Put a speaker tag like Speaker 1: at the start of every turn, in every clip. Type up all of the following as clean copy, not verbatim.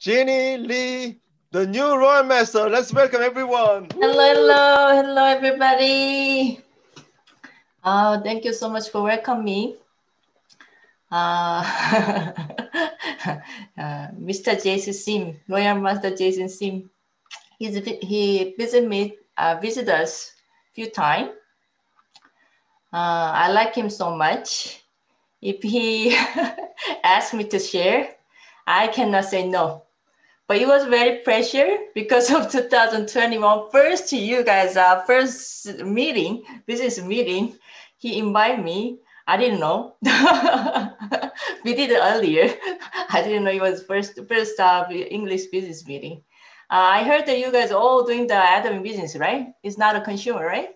Speaker 1: Jenny Lee, the new Royal Master. Let's welcome everyone.
Speaker 2: Hello, everybody. Thank you so much for welcoming me. Uh, Mr. Jason Sim, Royal Master Jason Sim. He visited us a few times. I like him so much. If he asked me to share, I cannot say no. But it was very pressure because of 2021 first you guys first meeting, business meeting. He invited me. I didn't know. We did it earlier. I didn't know it was first English business meeting. I heard that you guys all doing the admin business, right? It's not a consumer, right?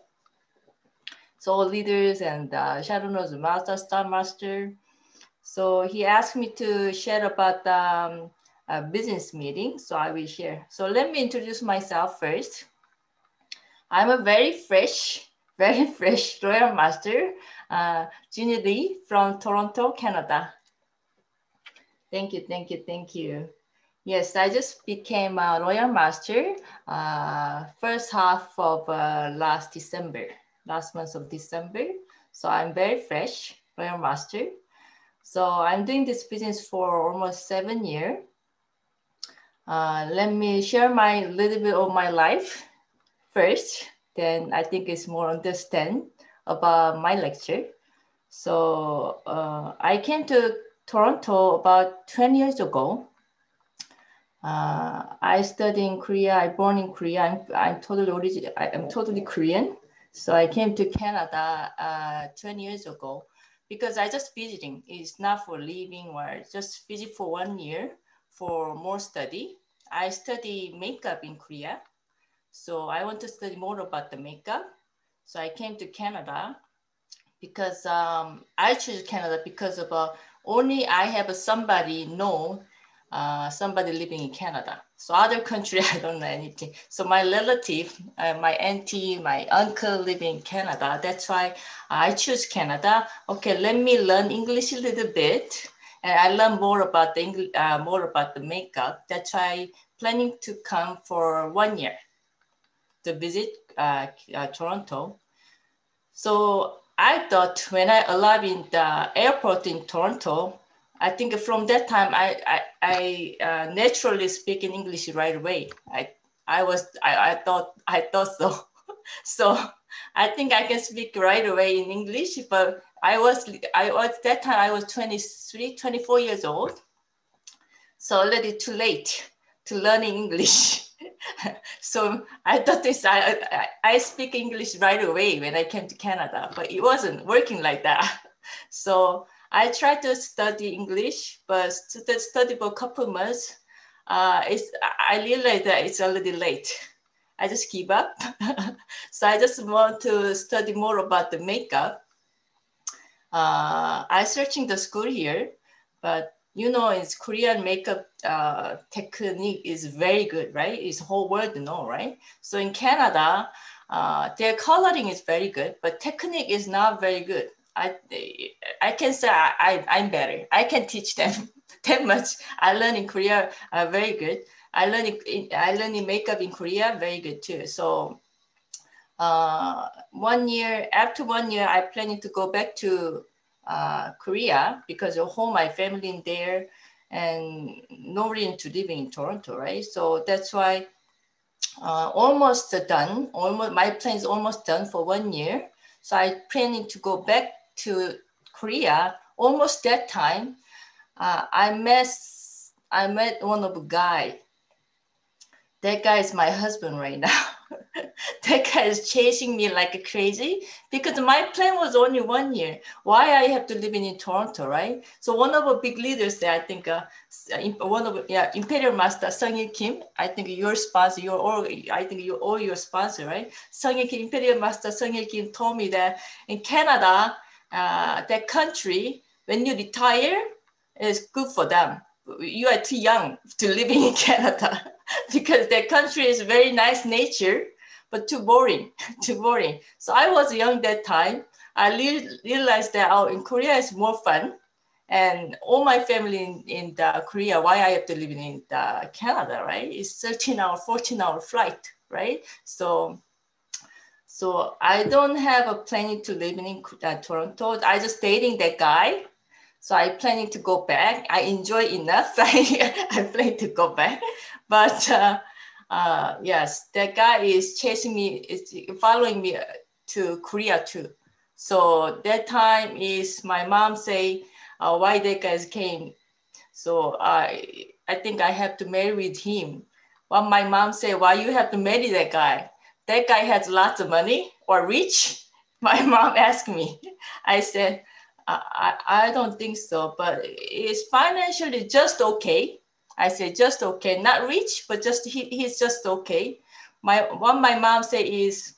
Speaker 2: So leaders and Sharon's master, star master. So he asked me to share about a business meeting, so I will share. So let me introduce myself first. I'm a very fresh Royal Master, Ginny Lee from Toronto, Canada. Thank you. Yes, I just became a Royal Master first half of last month of December. So I'm very fresh Royal Master. So I'm doing this business for almost 7 years. Let me share my little bit of my life first. Then I think it's more understand about my lecture. So I came to Toronto about 20 years ago. I studied in Korea. I born in Korea. I'm totally Korean. So I came to Canada 20 years ago because I just visiting. It's not for living or just visit for 1 year for more study. I study makeup in Korea. So I want to study more about the makeup. So I came to Canada because I choose Canada because of only I have somebody somebody living in Canada. So other country, I don't know anything. So my relative, my auntie, my uncle live in Canada. That's why I choose Canada. Okay, let me learn English a little bit. And I learn more about the makeup. That's why planning to come for 1 year to visit Toronto. So I thought when I arrived in the airport in Toronto, I think from that time I naturally speak in English right away. I thought so. So I think I can speak right away in English, but that time I was 23, 24 years old. So already too late to learn English. So I thought I speak English right away when I came to Canada, but it wasn't working like that. So I tried to study English, but study for a couple months. I realized that it's already late. I just give up. So I just want to study more about the makeup. I searching the school here, but it's Korean makeup technique is very good, right? It's whole world know, right? So in Canada, their coloring is very good, but technique is not very good. I can say I'm better. I can teach them that much. I learn in Korea very good. I learn in makeup in Korea very good too. So 1 year, after 1 year, I planning to go back to Korea because of home, my family in there and no reason to living in Toronto, right? So that's why almost done. My plan is almost done for 1 year. So I planning to go back to Korea. Almost that time, I met one of a guy. That guy is my husband right now. That guy is chasing me like crazy because my plan was only 1 year. Why I have to live in Toronto, right? So one of the big leaders there, I think, Imperial Master Sung Kim. I think your sponsor, your sponsor, right? Sung Kim, Imperial Master Sung Kim told me that in Canada, that country, when you retire, it's good for them. You are too young to live in Canada because that country is very nice nature, but too boring. So I was young that time. I realized that in Korea is more fun And all my family in Korea, why I have to live in Canada, right? It's 13-hour, 14-hour flight, right? So I don't have a planning to live in Toronto. I just dating that guy. So I planning to go back. I enjoy enough. I plan to go back. But yes, that guy is chasing me, is following me to Korea too. So that time is my mom say, why that guy came. So I think I have to marry with him. Well, my mom said, why you have to marry that guy? That guy has lots of money or rich? My mom asked me. I said, I don't think so, but it's financially just okay. I said, just okay, not rich, but just he's just okay. What my mom said is,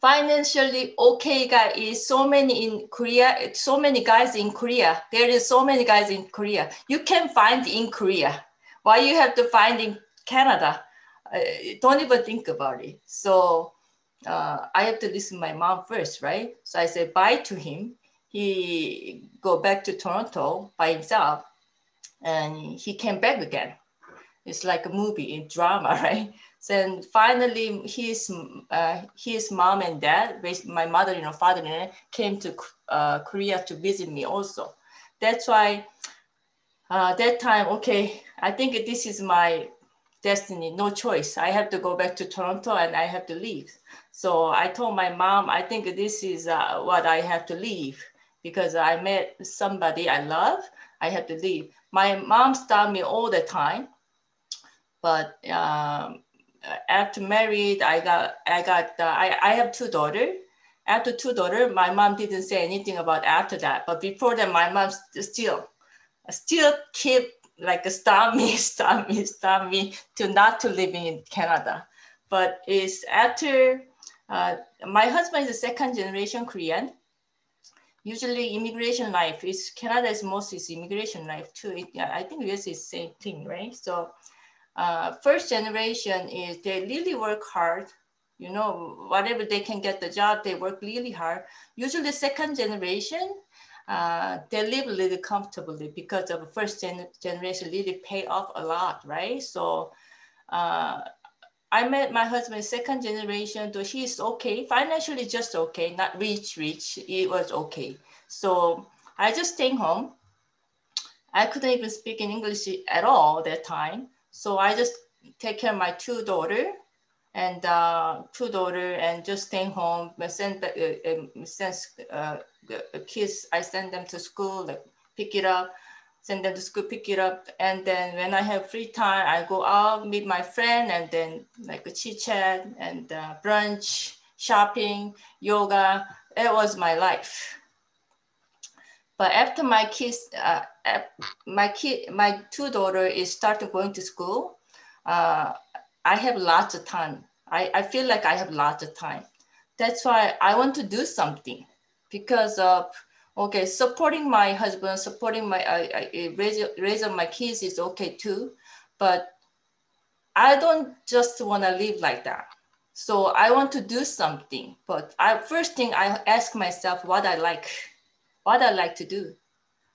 Speaker 2: financially okay guy is so many in Korea, so many guys in Korea. There is so many guys in Korea. You can find in Korea. Why you have to find in Canada? Don't even think about it. So I have to listen to my mom first, right? So I said bye to him. He go back to Toronto by himself and he came back again. It's like a movie, a drama, right? So then finally his mom and dad, my mother, father, came to Korea to visit me also. That's why that time, okay, I think this is my destiny, no choice. I have to go back to Toronto and I have to leave. So I told my mom, I think this is what I have to leave because I met somebody I love, I have to leave. My mom stopped me all the time, but after married, I have two daughters. After two daughters, my mom didn't say anything about after that. But before that, my mom still keep like stop me to not to live in Canada. But it's after my husband is a second generation Korean. Usually immigration life is Canada is mostly immigration life too. I think US is the same thing, right? So first generation is they really work hard. Whatever they can get the job, they work really hard. Usually second generation, they live a little comfortably because of first generation really pay off a lot, right? So I met my husband second generation, though he's okay, financially just okay, not rich, it was okay. So I just stayed home. I couldn't even speak in English at all that time. So I just take care of my two daughters and just staying home. Kids, I send them to school, like pick it up, send them to school, pick it up. And then when I have free time, I go out, meet my friend, and then like a chit chat and brunch, shopping, yoga. It was my life. But after my kids, my two daughters is started going to school, I have lots of time. I feel like I have lots of time. That's why I want to do something because of, okay, supporting my husband, supporting my raising my kids is okay too, but I don't just want to live like that. So I want to do something, but first thing I ask myself what I like to do.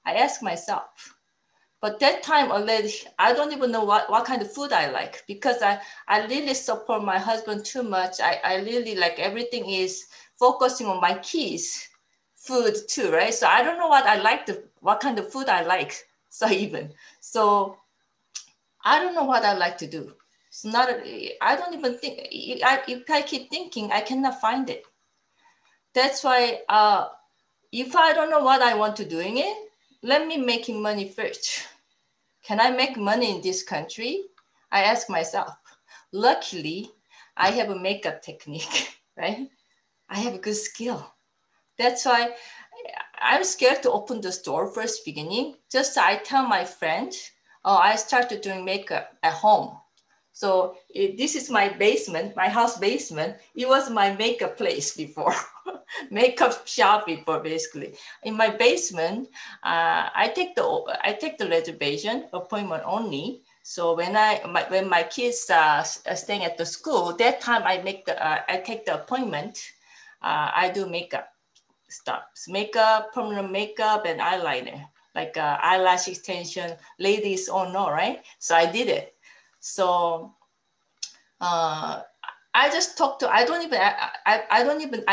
Speaker 2: I ask myself. But that time already, I don't even know what kind of food I like because I really support my husband too much. I really like everything is focusing on my kids' food too, right? So I don't know what kind of food I like. So I don't know what I like to do. It's not, I don't even think, if I keep thinking, I cannot find it. That's why if I don't know what I want to do in it, let me making money first. Can I make money in this country? I ask myself. Luckily, I have a makeup technique, right? I have a good skill. That's why I'm scared to open the store first beginning. Just I tell my friend, I started doing makeup at home. So this is my basement, my house basement. It was my makeup place before, makeup shop before basically. In my basement, I take the reservation appointment only. So when my kids are staying at the school, that time I take the appointment. I do makeup stuff, makeup, permanent makeup, and eyeliner. like eyelash extension, ladies all know, right? So I did it. So I just talked to, I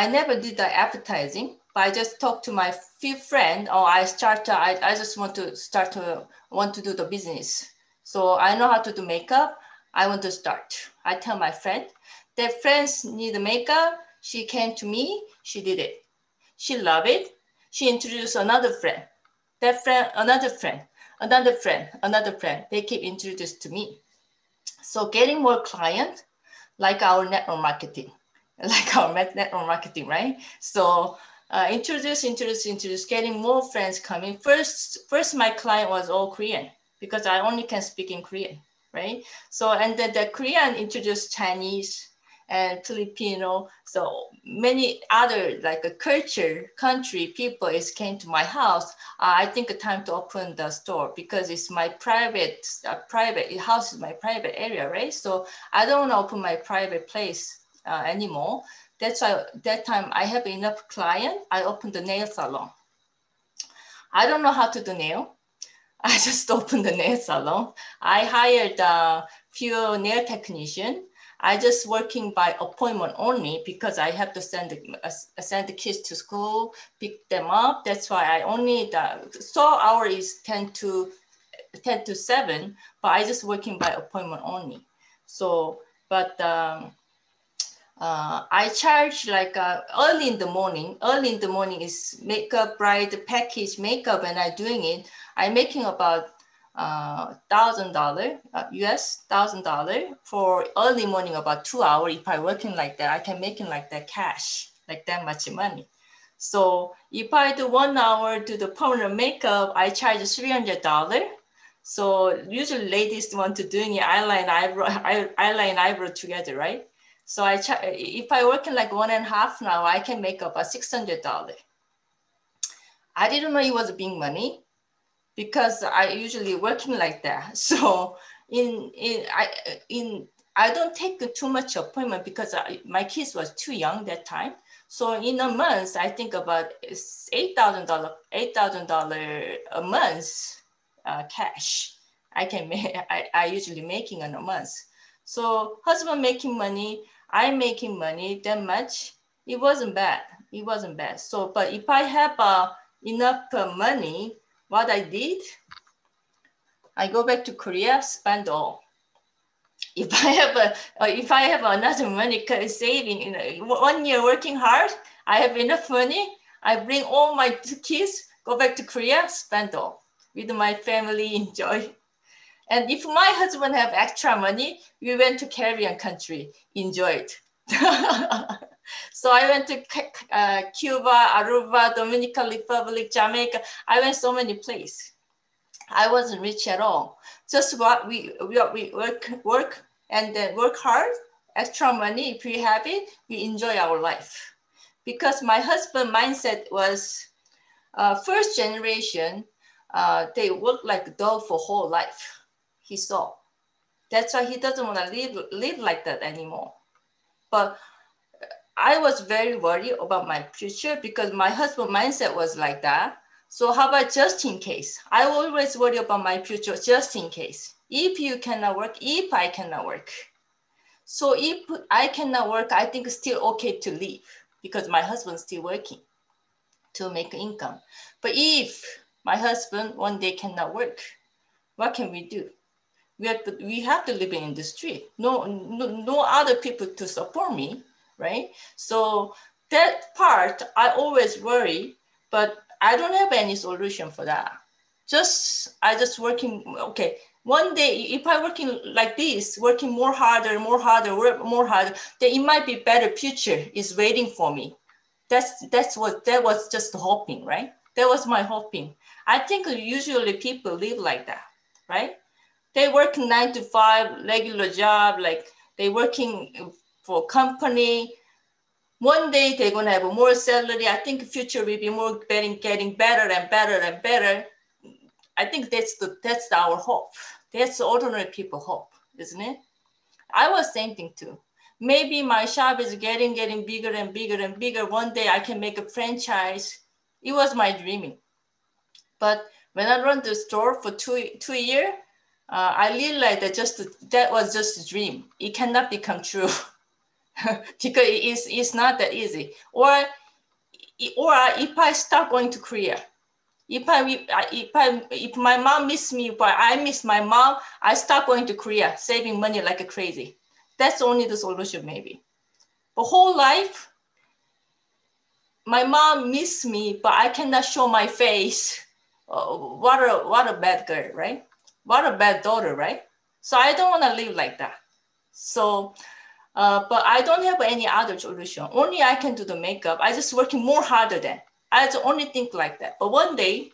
Speaker 2: never did the advertising, but I just talked to my few friends, or I just want to do the business. So I know how to do makeup. I want to start. I tell my friend, their friends need makeup. She came to me, she did it. She loved it. She introduced another friend, that friend, another friend, another friend, another friend. They keep introduced to me. So getting more clients, like our network marketing, right? So introduce, getting more friends coming. First, my client was all Korean because I only can speak in Korean, right? So, and then the Korean introduced Chinese and Filipino. So many other like a country people came to my house. I think a time to open the store because it's my private house is my private area, right? So I don't want to open my private place anymore. That's why that time I have enough client. I opened the nail salon. I don't know how to do nail. I just opened the nail salon. I hired a few nail technicians. I just working by appointment only because I have to send the kids to school, pick them up. That's why I only, the store hour is 10 to 7, but I just working by appointment only. So, but I charge like early in the morning. Early in the morning is makeup, bride package makeup, and I doing it. I'm making about $1,000 US, $1,000 for early morning, about 2 hours. If I working like that, I can make it like that cash, like that much money. So if I do 1 hour to the permanent makeup, I charge $300. So usually ladies want to do eyeliner, eyebrow together, right? So if I work in like 1.5 hours, I can make up $600. I didn't know it was big money because I usually working like that. So I don't take too much appointment because my kids was too young that time. So in a month, I think about $8,000 a month cash. I usually making in a month. So husband making money, I'm making money that much. It wasn't bad. It wasn't bad. So, but if I have enough money, what I did, I go back to Korea, spend all. If I have another money saving, 1 year working hard, I have enough money. I bring all my kids, go back to Korea, spend all with my family, enjoy. And if my husband have extra money, we went to Caribbean country, enjoyed. So I went to Cuba, Aruba, Dominican Republic, Jamaica. I went so many places. I wasn't rich at all. Just what we work and then work hard, extra money. If we have it, we enjoy our life. Because my husband mindset was first generation, they work like a dog for whole life. He saw. That's why he doesn't want to live like that anymore. But I was very worried about my future because my husband mindset was like that. So how about just in case? I always worry about my future just in case. If you cannot work, if I cannot work. So if I cannot work, I think it's still okay to leave because my husband's still working to make income. But if my husband one day cannot work, what can we do? We have to live in the street. No other people to support me, right? So that part, I always worry, but I don't have any solution for that. I just working, okay. One day, if I working like this, working more harder, work more harder, then it might be better future is waiting for me. That was just hoping, right? That was my hoping. I think usually people live like that, right? They work 9 to 5, regular job, like they working for company. One day they're gonna have more salary. I think future will be more getting better and better and better. I think that's our hope. That's ordinary people hope, isn't it? I was thinking too. Maybe my shop is getting bigger and bigger and bigger. One day I can make a franchise. It was my dreaming. But When I run the store for two years, I realized that was just a dream. It cannot become true because it's not that easy. Or if I start going to Korea, if my mom miss me, but I miss my mom, I start going to Korea, saving money like crazy. That's only the solution, maybe. The whole life, my mom miss me, but I cannot show my face. What a bad girl, right? What a bad daughter, right? So I don't want to live like that. So, but I don't have any other solution. Only I can do the makeup. I just working more harder than. I just only think like that. But one day,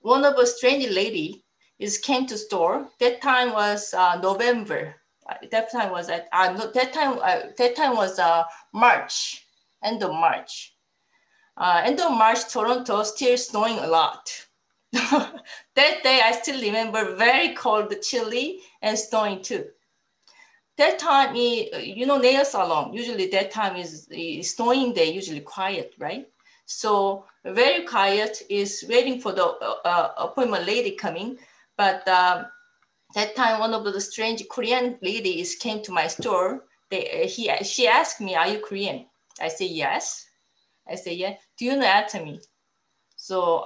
Speaker 2: one of a strange lady came to store. That time was November. That time was March. End of March. End of March, Toronto still snowing a lot. That day, I still remember very cold, chilly, and snowing too. That time, nail salon, usually that time is snowing day, usually quiet, right? So very quiet, is waiting for the appointment lady coming. But that time, one of the strange Korean ladies came to my store. She asked me, "Are you Korean?" I say, "Yes." I say, "Yeah." "Do you know Atomy?" So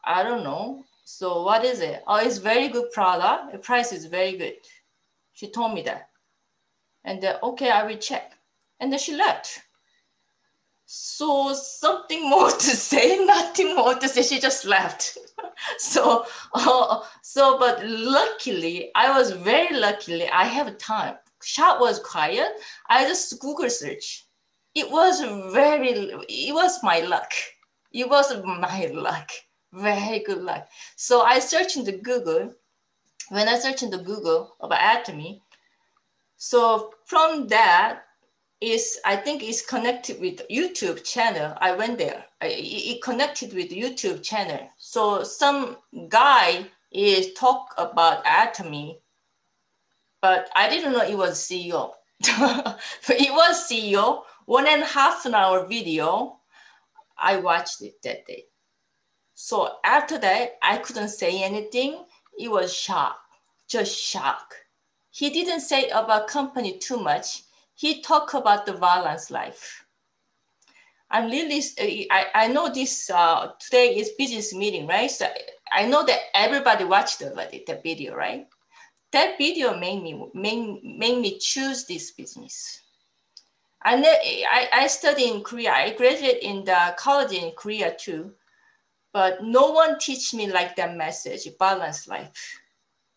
Speaker 2: I don't know. So what is it? "Oh, it's very good product. The price is very good." She told me that. And then, okay, I will check. And then she left. So something more to say, nothing more to say. She just left. But luckily, I was very luckily, I have time. Shop was quiet. I just Google search. It was my luck. It was my luck. Very good luck. So I searched in the Google. When I searched in the Google about Atomy, so from that, I think it's connected with YouTube channel. I went there. It connected with YouTube channel. So some guy is talk about Atomy, but I didn't know it was CEO. It was CEO, 1.5 hour video. I watched it that day. So after that, I couldn't say anything. It was shock, just shock. He didn't say about company too much. He talked about the balanced life. I'm really, I know this today is business meeting, right? So I know that everybody watched the video, right? That video made me choose this business. I studied in Korea. I graduated in the college in Korea too, but no one teach me like that message, balanced life.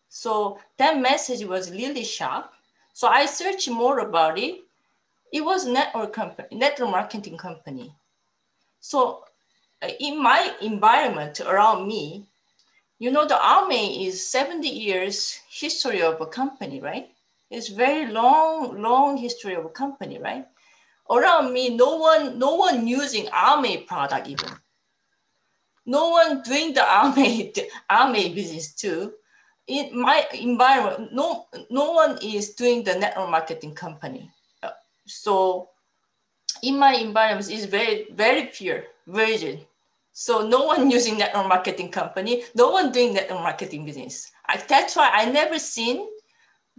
Speaker 2: So that message was really sharp. So I searched more about it. It was network marketing company. So in my environment around me, the Army is 70 years history of a company, right? It's very long history of a company, right? Around me, no one using Army product even. No one doing the Army business too. In my environment, no one is doing the network marketing company. So in my environment is very, very pure, virgin. So no one using network marketing company, no one doing network marketing business. That's why I never seen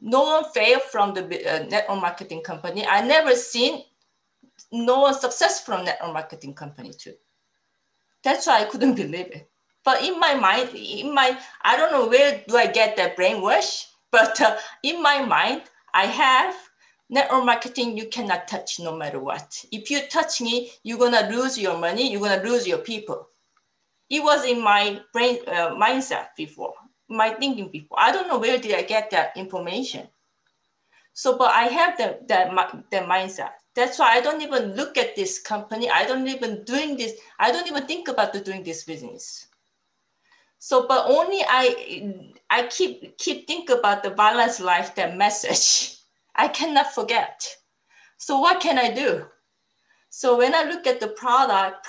Speaker 2: no one fail from the network marketing company. I never seen no one success from network marketing company too. That's why I couldn't believe it. But in my mind, I don't know where do I get that brainwash, but in my mind, I have network marketing you cannot touch no matter what. If you touch me, you're gonna lose your money, you're gonna lose your people. It was in my brain mindset before, my thinking before. I don't know where did I get that information. So, but I have that mindset. That's why I don't even look at this company. I don't even think about doing this business. So, but only I keep think about the balanced life, that message. I cannot forget. So what can I do? So when I look at the product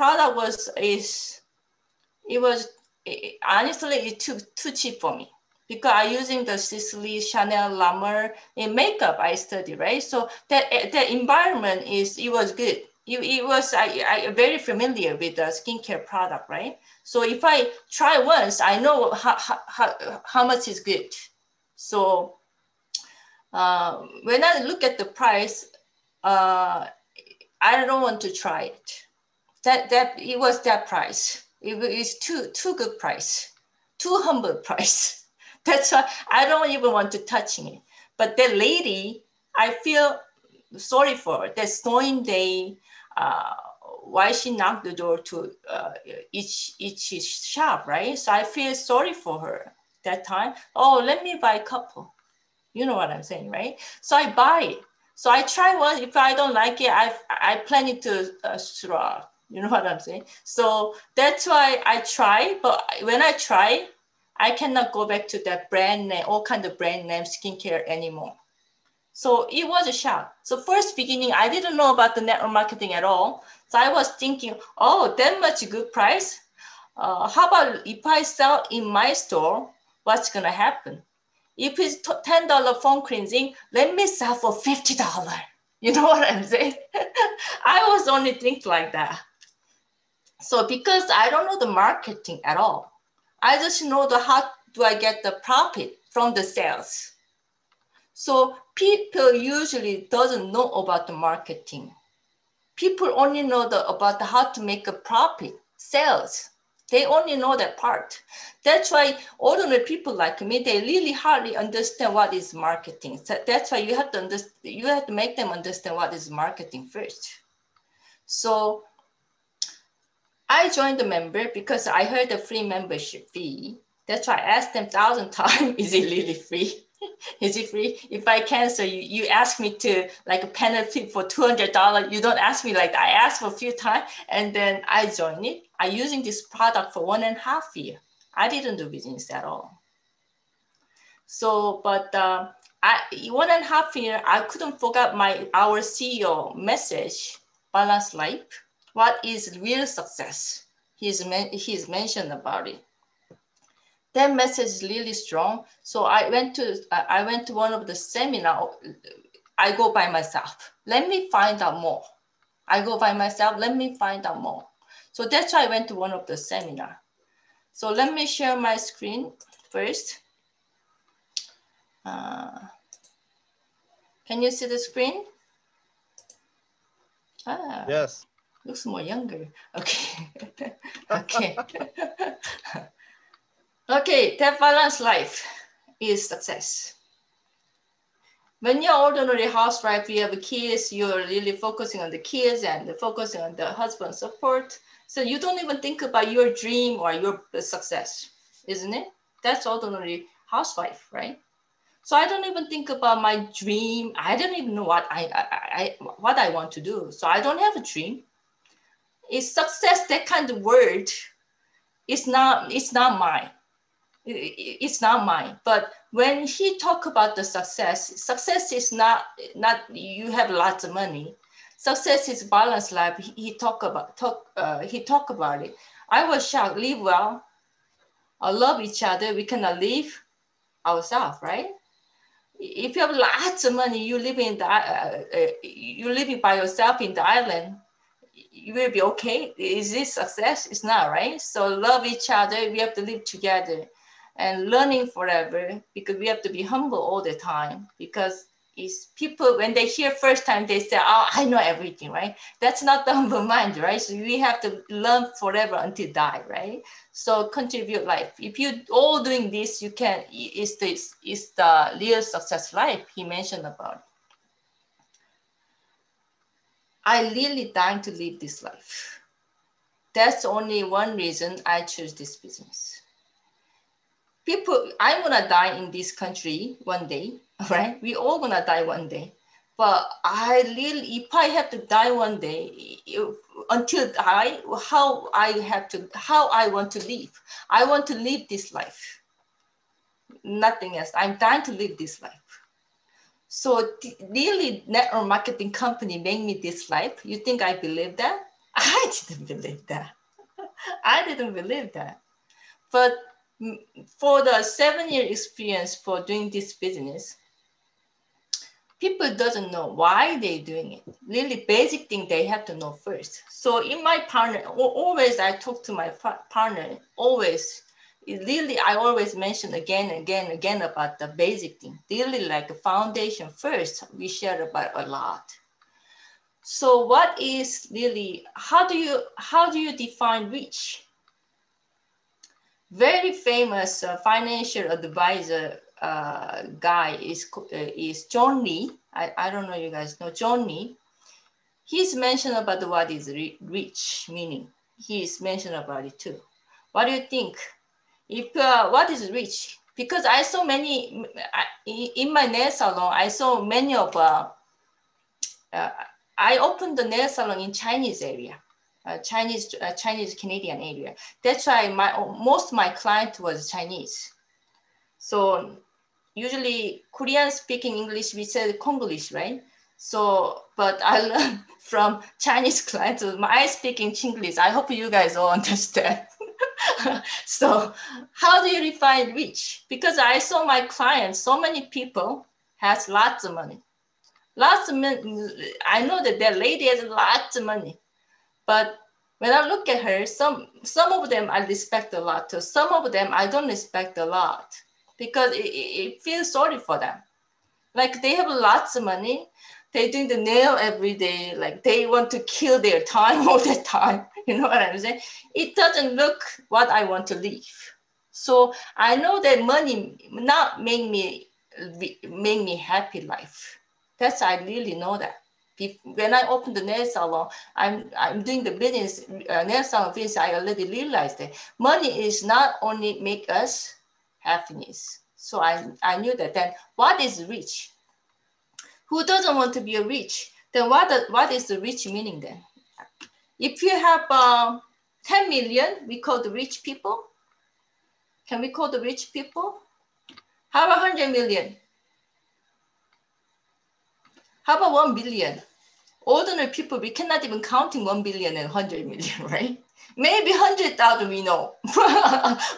Speaker 2: honestly, it's too cheap for me because I'm using the Sisley, Chanel, La Mer in makeup I study, right? So that environment it was good. it was I very familiar with the skincare product, right? So if I try once, I know how much is good. So when I look at the price, I don't want to try it. That it was that price. It is too good price, too humble price. That's why I don't even want to touch it. But that lady, I feel sorry for her. That sewing day, why she knocked the door to each shop, right? So I feel sorry for her that time. Oh, let me buy a couple. You know what I'm saying, right? So I buy it. So I try one. If I don't like it, I plan it to throw. You know what I'm saying? So that's why I try. But when I try, I cannot go back to that brand name, all kind of brand name skincare anymore. So it was a shock. So first beginning, I didn't know about the network marketing at all. So I was thinking, oh, that much good price. How about if I sell in my store, what's gonna happen? If it's $10 phone cleansing, let me sell for $50. You know what I'm saying? I was only thinking like that. So because I don't know the marketing at all, I just know the how do I get the profit from the sales. So people usually doesn't know about the marketing. People only know about how to make a profit, sales. They only know that part. That's why ordinary people like me, they really hardly understand what is marketing. So that's why you have to make them understand what is marketing first. So I joined the member because I heard the free membership fee. That's why I asked them 1,000 times, is it really free? Is it free? If I cancel, you ask me to like a penalty for $200. You don't ask me like that. I asked for a few times and then I joined it. I'm using this product for 1.5 years. I didn't do business at all. So, but 1.5 years, I couldn't forget our CEO message, balanced life. What is real success? He's mentioned about it. That message is really strong. So I went to one of the seminar. I go by myself. Let me find out more. I go by myself. Let me find out more. So that's why I went to one of the seminar. So let me share my screen first. Can you see the screen?
Speaker 1: Yes.
Speaker 2: Looks more younger. Okay. Okay. Okay, that balanced life is success. When you're ordinary housewife, you have kids, you're really focusing on the kids and focusing on the husband support. So you don't even think about your dream or your success, isn't it? That's ordinary housewife, right? So I don't even think about my dream. I don't even know what I want to do. So I don't have a dream. Is success that kind of word? It's not mine. It's not mine. But when he talk about the success is not you have lots of money. Success is balanced life. He talk about it. I was shocked. Live well, love each other. We cannot live ourselves, right? If you have lots of money, you living by yourself in the island, you will be okay. Is this success? It's not, right? So love each other. We have to live together and learning forever, because we have to be humble all the time, because it's people, when they hear first time, they say, oh, I know everything, right? That's not the humble mind, right? So we have to learn forever until die, right? So contribute life. If you all doing this, you can, it's the real success life he mentioned about. I really dying to live this life. That's only one reason I choose this business. People, I'm gonna die in this country one day, right? We all gonna die one day. But if I have to die one day, until die, how I want to live. I want to live this life. Nothing else. I'm dying to live this life. So really, network marketing company made me this life. You think I believe that? I didn't believe that. I didn't believe that. But for the 7-year experience for doing this business, people doesn't know why they're doing it. Really basic thing they have to know first. So in my partner, always I talk to my partner, always, really, I always mention again and again about the basic thing. Really like a foundation first, we share about a lot. So what is really, how do you define rich? Very famous financial advisor guy is John Lee. I don't know you guys know John Lee. He's mentioned about what is rich meaning. He's mentioned about it too. What do you think? If what is rich? Because I saw many in my nail salon. I saw many of. I opened the nail salon in Chinese area, Chinese Canadian area. That's why most of my client was Chinese. So usually Korean speaking English, we said Konglish, right? So, but I learned from Chinese clients, I speaking Chinglish. I hope you guys all understand. So how do you define rich? Because I saw my clients, so many people has lots of money. Lots of money. I know that that lady has lots of money, but when I look at her, some of them I respect a lot too. Some of them I don't respect a lot because it feels sorry for them. Like they have lots of money, they're doing the nail every day, like they want to kill their time all the time. You know what I'm saying? It doesn't look what I want to live. So I know that money not make me happy life. That's, I really know that. When I opened the nail salon, I'm doing the business, nail salon business, I already realized that money is not only make us happiness. So I knew that. Then what is rich? Who doesn't want to be a rich? Then what is the rich meaning then? If you have 10 million, we call the rich people. Can we call the rich people? How about 100 million? How about 1 billion? Ordinary people, we cannot even counting 1 billion and 100 million, right? Maybe 100,000 we know.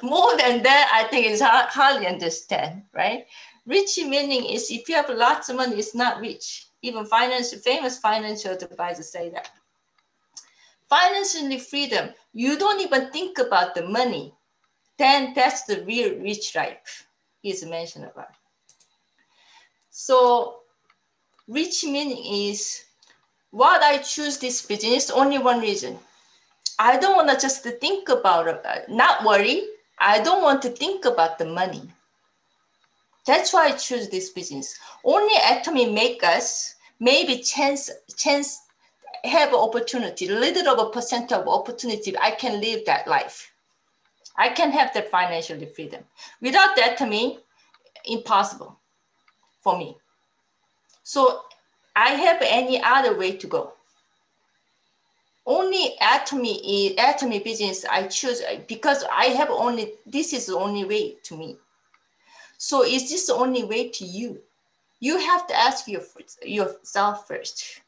Speaker 2: More than that, I think it's hardly understand, right? Rich meaning is if you have lots of money, it's not rich. Even famous financial advisors say that. Financially freedom, you don't even think about the money. Then that's the real rich life he's mentioned about. So rich meaning is what I choose this business, only one reason. I don't want to just think about it, not worry. I don't want to think about the money. That's why I choose this business. Only Atomy make us maybe chance have opportunity, little of a percent of opportunity. I can live that life. I can have that financial freedom. Without the Atomy, impossible for me. So I have any other way to go. Only Atomy business I choose because I have only, this is the only way to me. So is this the only way to you? You have to ask yourself first.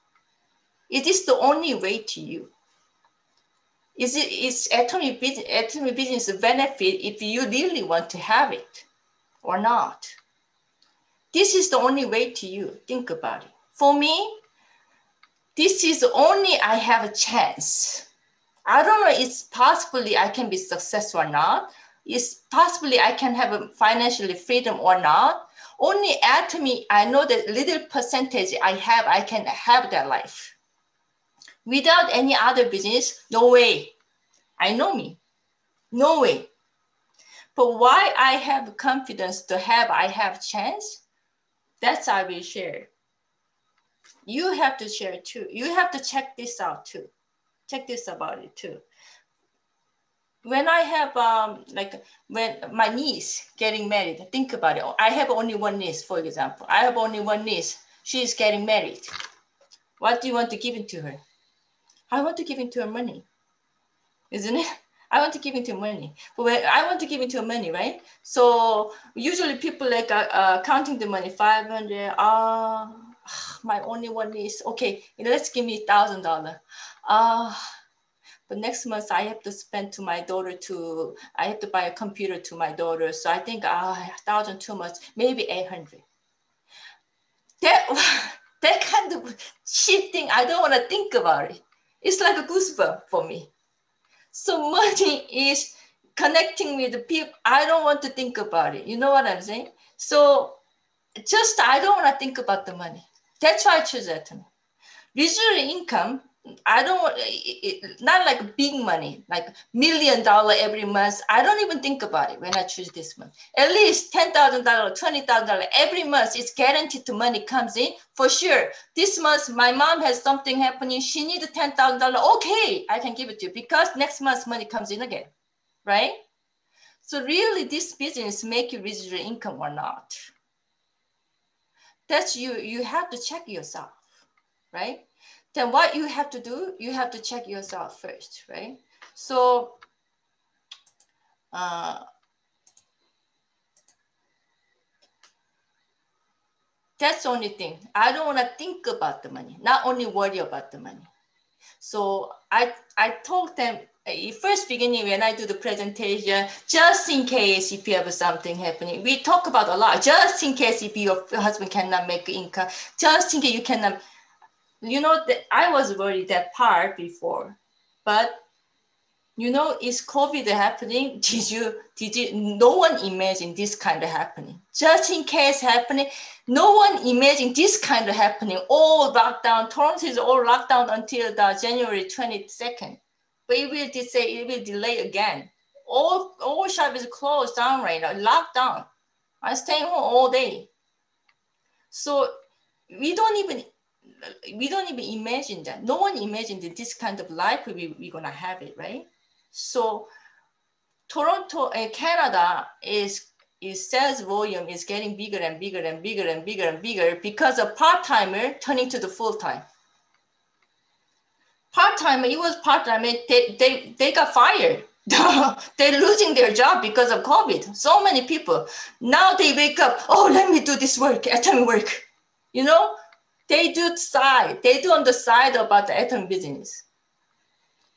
Speaker 2: Is this the only way to you? Is Atomy business a benefit if you really want to have it or not? This is the only way to you. Think about it. For me, this is only I have a chance. I don't know, it's possibly I can be successful or not. It's possibly I can have a financial freedom or not. Only Atomy, I know that little percentage I can have that life. Without any other business, no way. I know me, no way. But why I have confidence to I have chance, that's I will share. You have to share too. You have to check this out too. Check this about it too. When I have, when my niece getting married, think about it. I have only one niece, for example. I have only one niece. She's getting married. What do you want to give it to her? I want to give it to her money, isn't it? I want to give it to money. But I want to give it to money, right? So usually people like counting the money, 500, my only one niece. Okay, let's give me $1,000. But next month I have to spend to my daughter I have to buy a computer to my daughter. So I think 1,000 too much, maybe 800. that kind of cheap thing, I don't want to think about it. It's like a goosebump for me. So money is connecting with the people. I don't want to think about it. You know what I'm saying? So just, I don't want to think about the money. That's why I choose Atomy. Residual income, I don't want, not like big money, like $1 million every month. I don't even think about it when I choose this one. At least $10,000, $20,000 every month is guaranteed to money comes in for sure. This month, my mom has something happening. She needs $10,000. Okay, I can give it to you because next month money comes in again, right? So really this business make you residual income or not? That's you have to check yourself, right? Then what you have to do, you have to check yourself first, right? So that's the only thing. I don't want to think about the money, not only worry about the money. So I told them, first beginning when I do the presentation, just in case if you have something happening, we talk about a lot, just in case if your husband cannot make income, just in case you cannot, you know, that I was worried that part before, but you know, is COVID happening? Did you, no one imagined this kind of happening. Just in case happening, no one imagined this kind of happening. All lockdown, Toronto is all locked down until the January 22nd. But it will delay again. All shop is closed down right now, locked down. I'm staying home all day. So we don't even imagine that. No one imagined that this kind of life we're gonna have it, right? So Toronto and Canada is sales volume is getting bigger and bigger and bigger and bigger and bigger because of part-timer turning to the full-time. Part-timer, it was part-timer, they got fired. They're losing their job because of COVID. So many people. Now they wake up, oh, let me do this work, Atomy work. You know, they do on the side about the Atomy business.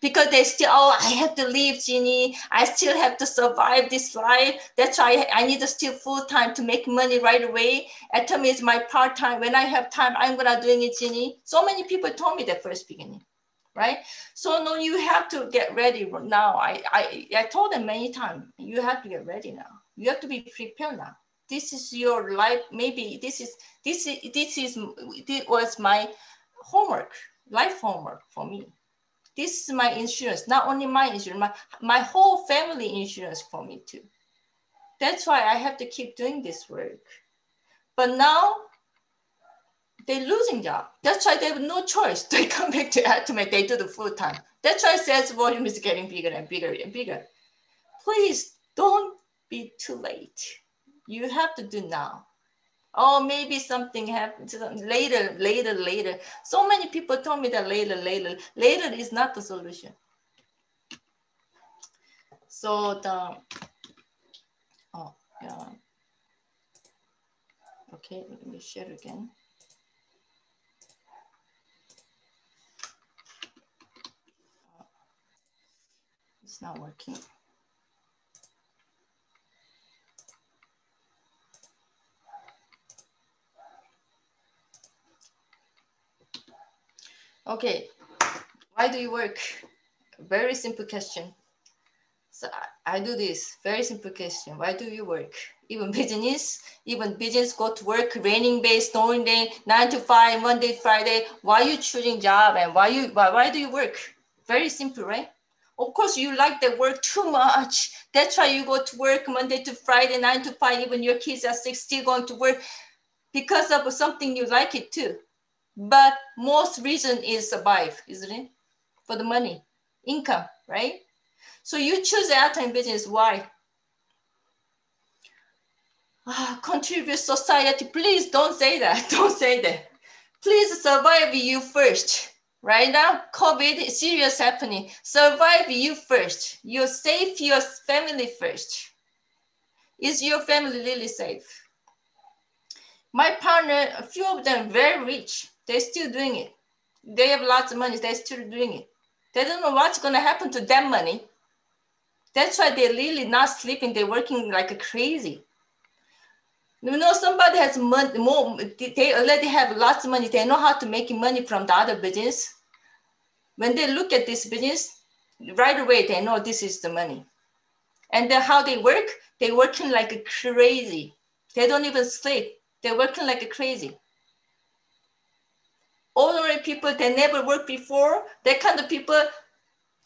Speaker 2: Because they still, oh, I have to leave, Jeannie. I still have to survive this life. That's why I need to still full-time to make money right away. Atomy is my part-time. When I have time, I'm gonna doing it, Jeannie. So many people told me that first beginning, right? So no, you have to get ready now. I told them many times, you have to get ready now. You have to be prepared now. This is your life. Maybe this was my homework, life homework for me. This is my insurance, not only my insurance, my whole family insurance for me too. That's why I have to keep doing this work. But now they're losing job. That's why they have no choice. They come back to Atomy, they do the full time. That's why sales volume is getting bigger and bigger and bigger. Please don't be too late. You have to do now. Oh, maybe something happens later. So many people told me that later is not the solution. So okay, let me share again. It's not working. Okay, why do you work? Very simple question. So I do this, very simple question. Why do you work? Even business go to work, raining day, snowing day, 9 to 5, Monday, Friday. Why are you choosing job and why do you work? Very simple, right? Of course, you like the work too much. That's why you go to work Monday to Friday, 9 to 5, even your kids are 6, still going to work because of something you like it too. But most reason is survive, isn't it? For the money, income, right? So you choose the Atomy business, why? Contribute society, please don't say that, don't say that. Please survive you first. Right now, COVID is serious happening. Survive you first. You're safe, your family first. Is your family really safe? My partner, a few of them very rich. They're still doing it. They have lots of money, they're still doing it. They don't know what's gonna happen to that money. That's why they're really not sleeping. They're working like crazy. You know, somebody has money, more, they already have lots of money. They know how to make money from the other business. When they look at this business, right away, they know this is the money. And then how they work, they're working like crazy. They don't even sleep. They're working like crazy. Ordinary people, they never worked before. That kind of people,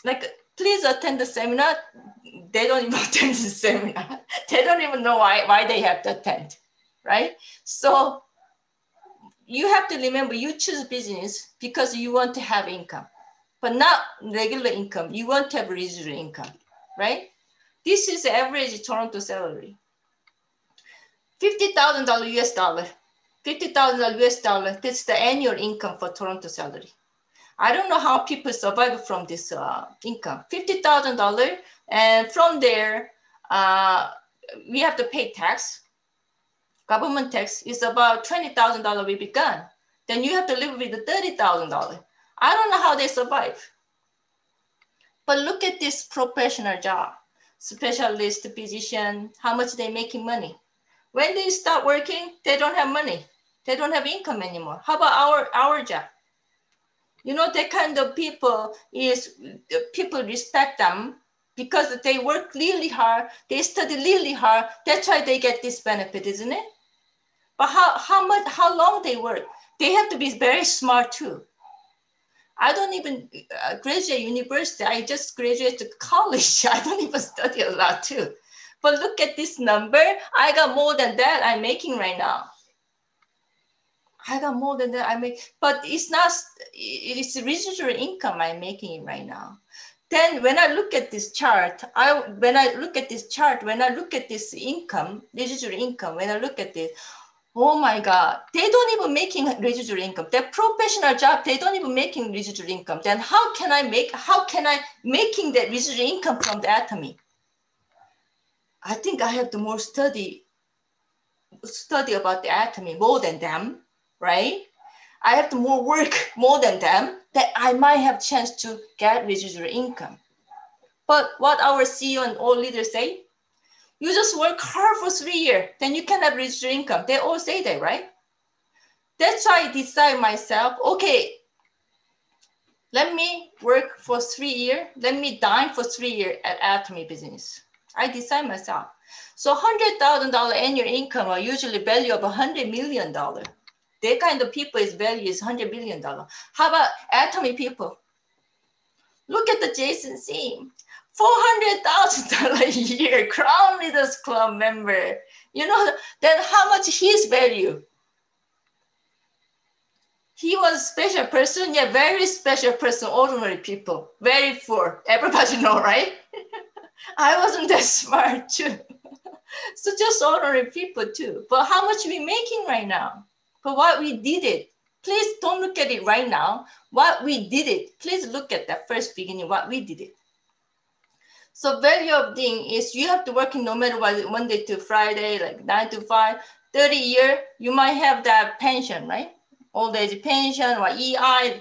Speaker 2: like, please attend the seminar. They don't even attend the seminar. They don't even know why they have to attend, right? So you have to remember, you choose business because you want to have income, but not regular income. You want to have residual income, right? This is the average Toronto salary. $50,000 US dollar. $50,000 US dollar, that's the annual income for Toronto salary. I don't know how people survive from this income. $50,000, and from there, we have to pay tax. Government tax is about $20,000 will be gone. Then you have to live with the $30,000. I don't know how they survive. But look at this professional job, specialist, physician, how much they making money. When they start working, they don't have money. They don't have income anymore. How about our job? You know, that kind of people people respect them because they work really hard. They study really hard. That's why they get this benefit, isn't it? But how long they work? They have to be very smart too. I don't even graduate university. I just graduated college. I don't even study a lot too. But look at this number. I got more than that I'm making right now. I got more than that I make, but it's not, it's residual income I'm making right now. Then when I look at this chart, when I look at this income, residual income, when I look at this, oh my God, they don't even making residual income. Their professional job, they don't even making residual income. Then how can I making that residual income from the Atomy? I think I have to more study about the Atomy more than them. Right? I have to more work more than them that I might have chance to get residual income. But what our CEO and all leaders say, you just work hard for 3 years, then you can have residual income. They all say that, right? That's why I decide myself, okay, let me work for 3 years. Let me dine for 3 years at Atomy business. I decide myself. So $100,000 annual income are usually value of $100 million. That kind of people is value is $100 billion. How about Atomy people? Look at the Jason Sim, $400,000 a year, Crown Leaders Club member. You know, then how much his value? He was a special person, yeah, very special person, ordinary people, very poor. Everybody know, right? I wasn't that smart too. So just ordinary people too. But how much we making right now? But what we did it, please don't look at it right now. What we did it, please look at that first beginning, what we did it. So value of thing is you have to work in no matter what, Monday to Friday, like 9 to 5, 30 years, you might have that pension, right? Old age pension or EI,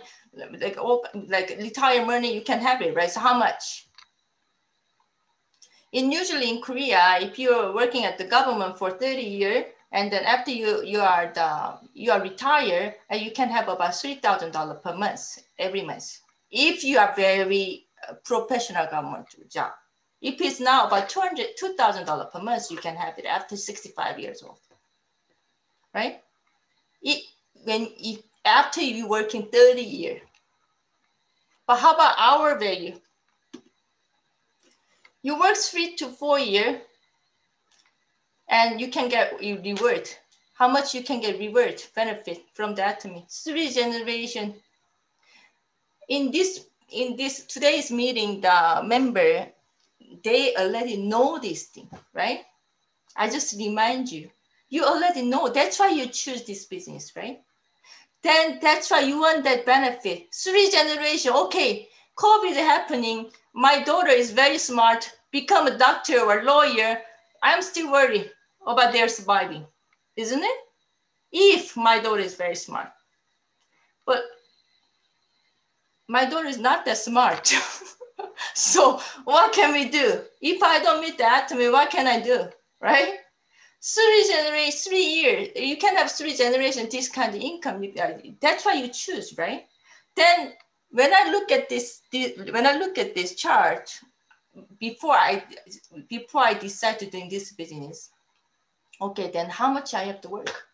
Speaker 2: like retire money, you can have it, right? So how much? Usually in Korea, if you're working at the government for 30 years, and then after you are retired, and you can have about $3,000 per month, every month. If you are very professional government job. If it's now about $2,000 per month, you can have it after 65 years old, right? After you work in 30 years. But how about our value? You work 3 to 4 years, and you can get reward. How much you can get reward, benefit from the Atomy? 3 generations. In this today's meeting, the member, they already know this thing, right? I just remind you, you already know. That's why you choose this business, right? Then that's why you want that benefit. 3 generations, okay, COVID happening. My daughter is very smart, become a doctor or lawyer. I'm still worried about their surviving, isn't it? If my daughter is very smart. But my daughter is not that smart. So what can we do? If I don't meet the Atomy, what can I do, right? 3 years, you can have 3 generations this kind of income. That's why you choose, right? Then when I look at this chart, before I decide to do this business, okay, then how much I have to work?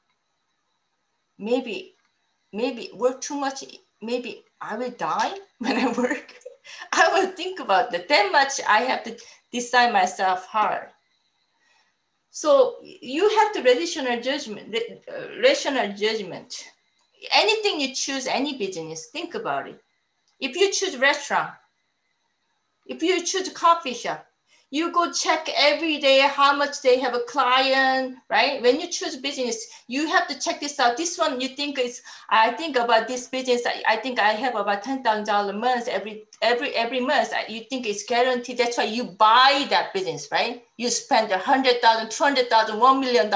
Speaker 2: Maybe work too much. Maybe I will die when I work. I will think about that much. I have to decide myself hard. So you have the rational judgment. Anything you choose, any business, think about it. If you choose restaurant, if you choose coffee shop, you go check every day how much they have a client, right? When you choose business, you have to check this out. This one you think is, I think about this business, I think I have about $10,000 a month every month. You think it's guaranteed. That's why you buy that business, right? You spend $100,000, $200,000, $1 million.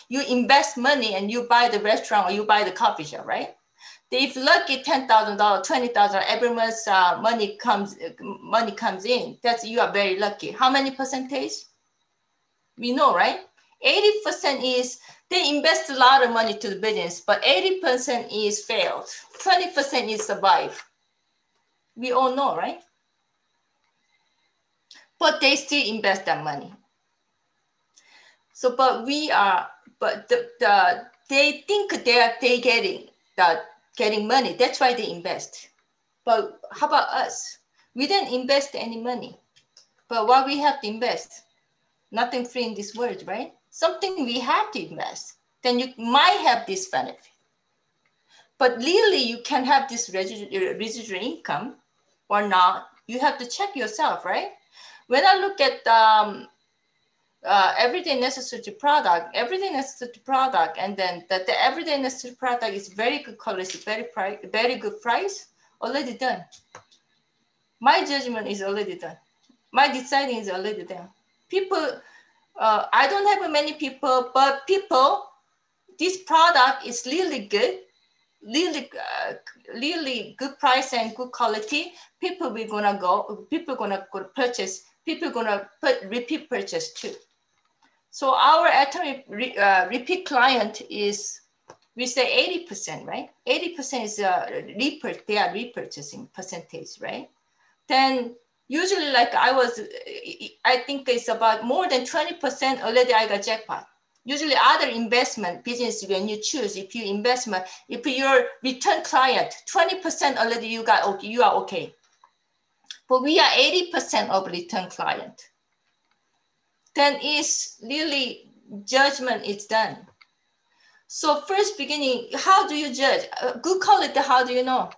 Speaker 2: You invest money and you buy the restaurant or you buy the coffee shop, right? If lucky $10,000, $20,000 every month money comes in, that's you are very lucky. How many percentage? We know, right? 80% is they invest a lot of money to the business, but 80% is failed. 20% is survive. We all know, right? But they still invest that money. So, but they think they getting money. That's why they invest. But how about us? We didn't invest any money. But what we have to invest? Nothing free in this world, right? Something we have to invest. Then you might have this benefit. But legally, you can have this residual income or not. You have to check yourself, right? When I look at everyday necessary product, and then the everyday necessary product is very good quality, very good price, already done. My judgment is already done. My deciding is already done. People, I don't have many people, but people, this product is really good, really good price and good quality. People gonna go purchase, people gonna repeat purchase too. So our Atomy repeat client is, we say 80%, right? 80% is they are repurchasing percentage, right? Then usually like I think it's about more than 20% already I got jackpot. Usually other investment business, when you choose, if your return client, 20% already you are okay. But we are 80% of return client. Then is really judgment is done. So first beginning, how do you judge? Good quality, how do you know?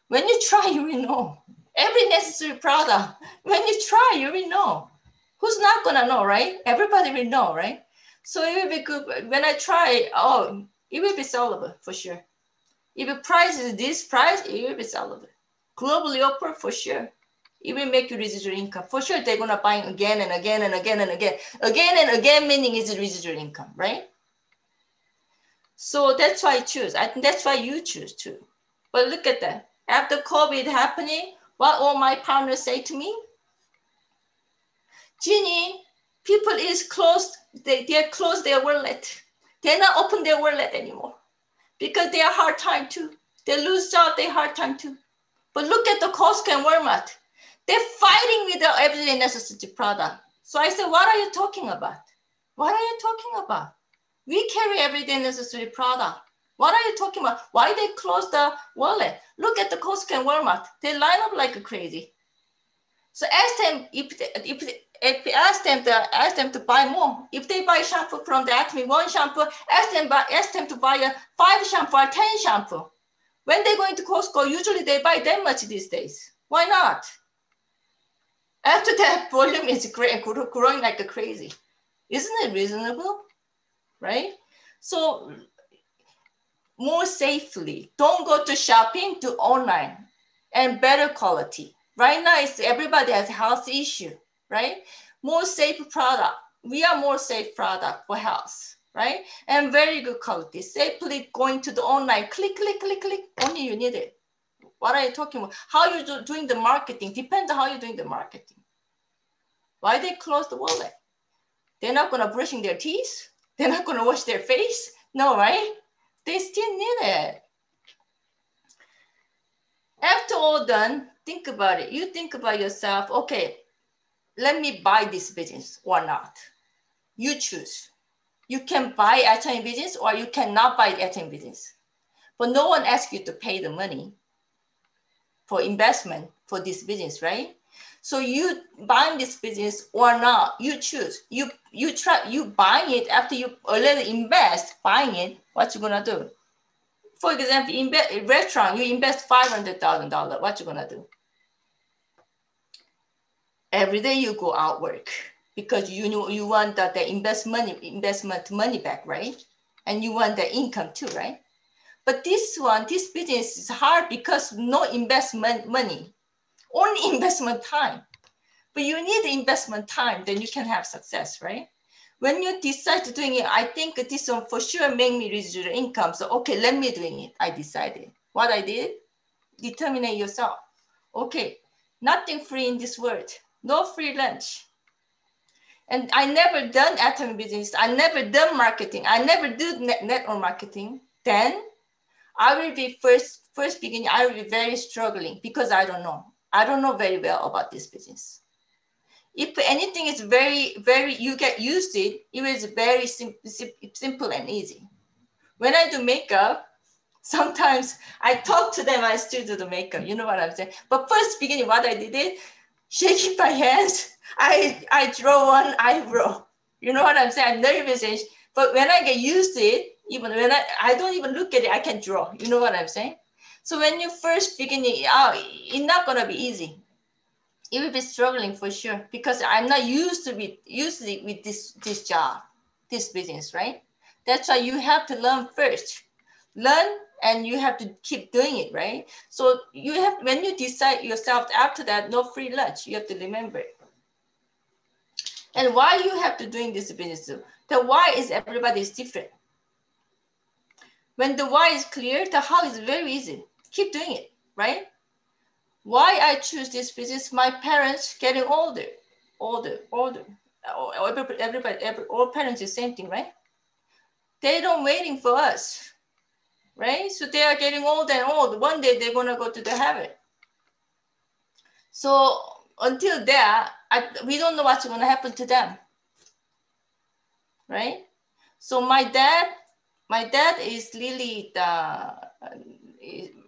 Speaker 2: When you try, you will know. Every necessary product, when you try, you will know. Who's not gonna know, right? Everybody will know, right? So it will be good. When I try, it will be sellable for sure. If the price is this price, it will be sellable. Globally offer for sure. It will make you residual income. For sure, they're gonna buy again and again and again and again. Again and again meaning is residual income, right? So that's why I choose. I think that's why you choose too. But look at that. After COVID happening, what all my partners say to me? Jeannie, people is closed. They closed their wallet. They're not open their wallet anymore because they have hard time too. They lose job, they hard time too. But look at the Costco and Walmart. They're fighting with the everyday necessity product. So I said, what are you talking about? What are you talking about? We carry everyday necessary product. What are you talking about? Why they close the wallet? Look at the Costco and Walmart. They line up like crazy. So ask them if ask them to buy more. If they buy shampoo from the Atomy, one shampoo, ask them to buy 5 shampoo or 10 shampoo. When they're going to Costco, usually they buy that much these days. Why not? After that, volume is growing like crazy. Isn't it reasonable? Right? So more safely, don't go to shopping, do online and better quality. Right now, everybody has a health issue, right? More safe product. We are more safe product for health, right? And very good quality. Safely going to the online, click, click, click, click, only you need it. What are you talking about? How you're doing the marketing depends on how you're doing the marketing. Why they close the wallet? They're not gonna brushing their teeth? They're not going to wash their face? No, right? They still need it. After all done, think about it. You think about yourself, okay, let me buy this business or not. You choose. You can buy Atomy business or you cannot buy Atomy business. But no one asks you to pay the money for investment for this business, right? So you buying this business or not, you choose. You buying it after you already invest, buying it, what you gonna do? For example, in restaurant, you invest $500,000. What you gonna do? Every day you go out work because you know you want that the investment money back, right? And you want the income too, right? But this business is hard because no investment money, only investment time. But you need investment time, then you can have success, right? When you decide to doing it, I think this one for sure make me residual income. So, okay, let me doing it. I decided. What I did, determine yourself. Okay, nothing free in this world. No free lunch. And I never done Atomy business. I never done marketing. I never do network marketing. Then I will be first beginning, I will be very struggling because I don't know. I don't know very well about this business. If anything is very, you get used to it, it is very simple and easy. When I do makeup, sometimes I talk to them, I still do the makeup, you know what I'm saying? But first beginning, what I did, shaking my hands, I draw one eyebrow. You know what I'm saying? I'm nervous, but when I get used to it, even when I don't even look at it, I can draw. You know what I'm saying? So when you first beginning out, it's not gonna be easy. You will be struggling for sure because I'm not used with this job, this business, right? That's why you have to learn first. Learn and you have to keep doing it, right? So you have, when you decide yourself after that, no free lunch, you have to remember it. And why you have to doing this business? The why is everybody is different. When the why is clear, the how is very easy. Keep doing it, right? Why I choose this business, my parents getting older. Everybody, all parents is same thing, right? They don't waiting for us, right? So they are getting old and old. One day they're gonna go to the heaven. So until there, we don't know what's gonna happen to them, right? So my dad is really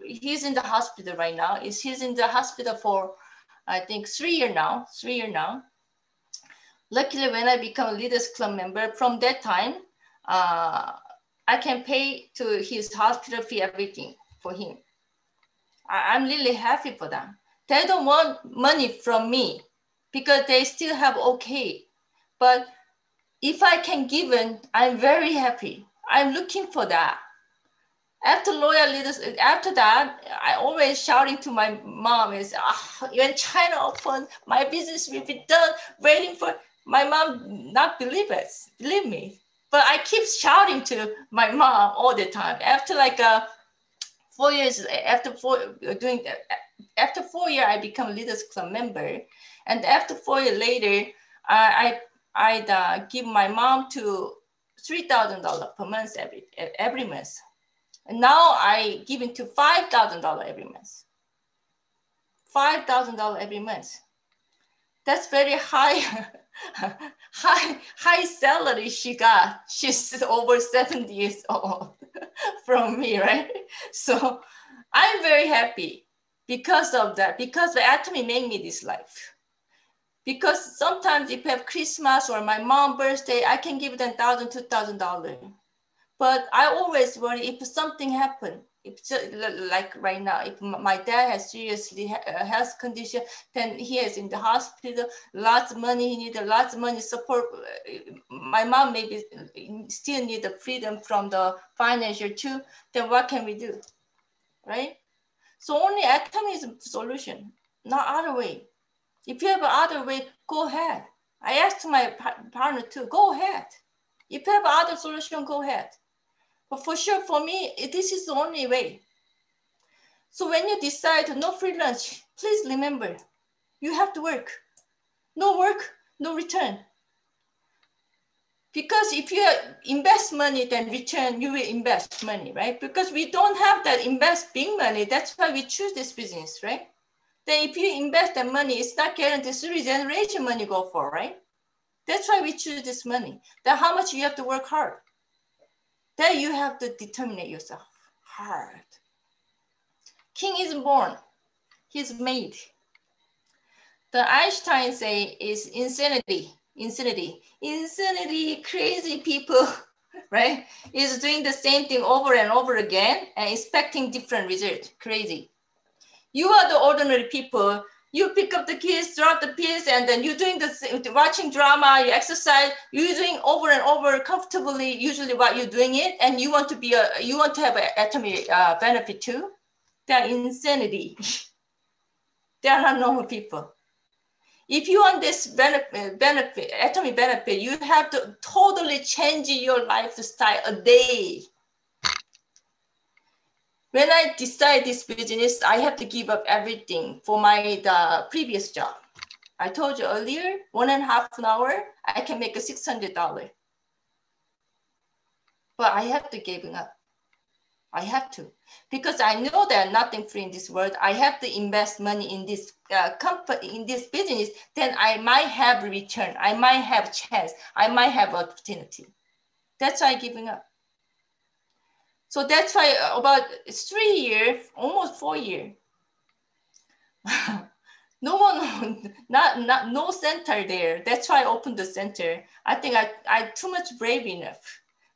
Speaker 2: he's in the hospital right now. He's in the hospital for, I think, 3 years now. Luckily, when I become a Leaders Club member, from that time, I can pay to his hospital fee, everything for him. I'm really happy for them. They don't want money from me because they still have okay. But if I can give it, I'm very happy. I'm looking for that. After loyal leaders, after that, I always shouting to my mom is, when China open, my business will be done, waiting for my mom, not believe me. But I keep shouting to my mom all the time. After like 4 years, after 4 years, I become Leaders Club member. And after 4 years later, I give my mom to $3,000 per month every month. And now I give it to $5,000 every month. $5,000 every month. That's very high, high salary she got. She's over 70 years old from me, right? So I'm very happy because of that, because the Atomy made me this life. Because sometimes if you have Christmas or my mom's birthday, I can give them $1,000, $2,000. But I always worry if something happened, like right now, if my dad has serious health condition, then he is in the hospital, lots of money, he needs lots of money support. My mom maybe still need the freedom from the financial too, then what can we do, right? So only Atomy is the solution, not other way. If you have other way, go ahead. I asked my partner too, go ahead. If you have other solution, go ahead. But for sure, for me, this is the only way. So when you decide no free lunch, please remember, you have to work. No work, no return. Because if you invest money, then return, you will invest money, right? Because we don't have that invest big money. That's why we choose this business, right? Then if you invest that money, it's not guaranteed 3 generation money go for, right? That's why we choose this money. Then how much you have to work hard. Then you have to determine yourself hard. King isn't born, he's made. The Einstein say is insanity, crazy people, right? Is doing the same thing over and over again and expecting different results, crazy. You are the ordinary people. You pick up the kids, drop the kids, and then you're doing watching drama, you exercise, you're doing over and over comfortably, usually what you're doing it, and you want to have an atomy benefit too. They're insanity. They are not normal people. If you want this atomy benefit, you have to totally change your lifestyle a day. When I decide this business, I have to give up everything for the previous job. I told you earlier, 1.5 hour, I can make $600. But I have to give it up. I have to, because I know there's nothing free in this world. I have to invest money in this company, in this business. Then I might have return. I might have chance. I might have opportunity. That's why I'm giving up. So that's why about 3 years, almost 4 years. No center there. That's why I opened the center. I think I too much brave enough.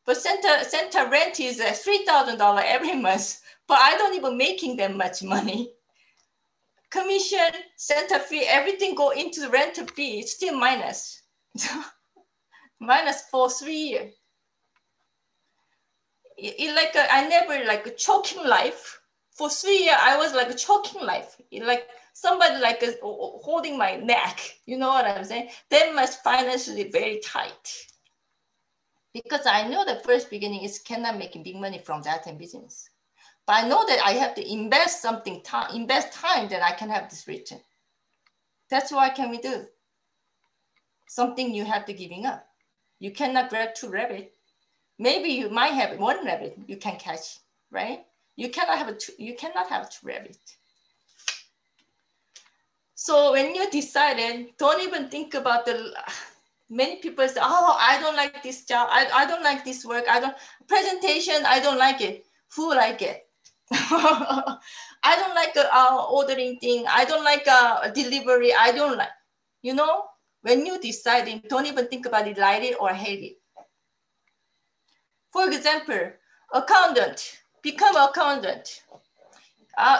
Speaker 2: But center rent is $3,000 every month, but I don't even making that much money. Commission, center fee, everything go into the rental fee. It's still minus. Minus for 3 years. I never like a choking life. For 3 years, I was like a choking life. Like somebody like holding my neck. You know what I'm saying? That much financially very tight. Because I know the first beginning is cannot make big money from that business. But I know that I have to invest invest time that I can have this return. That's what can we do? Something you have to giving up. You cannot grab 2 rabbits. Maybe you might have 1 rabbit you can catch, right? You cannot have 2 rabbits. So when you decided, don't even think about many people say, oh, I don't like this job. I don't like this work. Presentation, I don't like it. Who like it? I don't like ordering thing. I don't like delivery. I don't like, you know, when you deciding, don't even think about it, like it or hate it. For example, accountant, become accountant.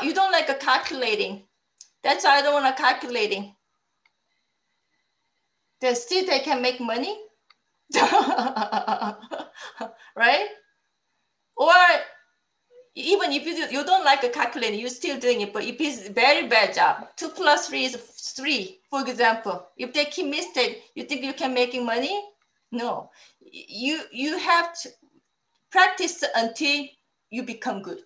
Speaker 2: You don't like calculating. That's why I don't want to calculating. Still they can make money, right? Or even if you don't like a calculator, you're still doing it, but if it's a very bad job, 2 + 3 is 3, for example. If they keep mistake, you think you can making money? No, you have to practice until you become good.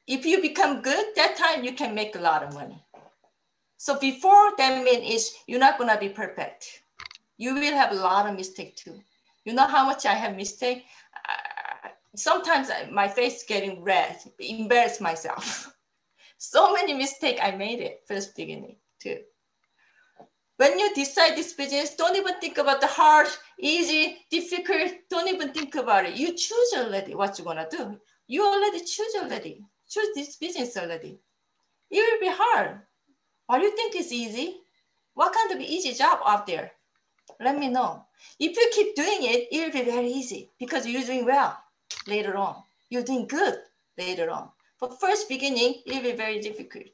Speaker 2: If you become good, that time you can make a lot of money. So before that means you're not gonna be perfect. You will have a lot of mistake too. You know how much I have mistake? Sometimes my face is getting red, embarrass myself. So many mistakes I made it first beginning too. When you decide this business, don't even think about the hard, easy, difficult. Don't even think about it. You choose already what you're gonna do. You already choose already. Choose this business already. It will be hard. What do you think is easy? What kind of easy job out there? Let me know. If you keep doing it, it will be very easy because you're doing well later on. You're doing good later on. But first beginning, it will be very difficult.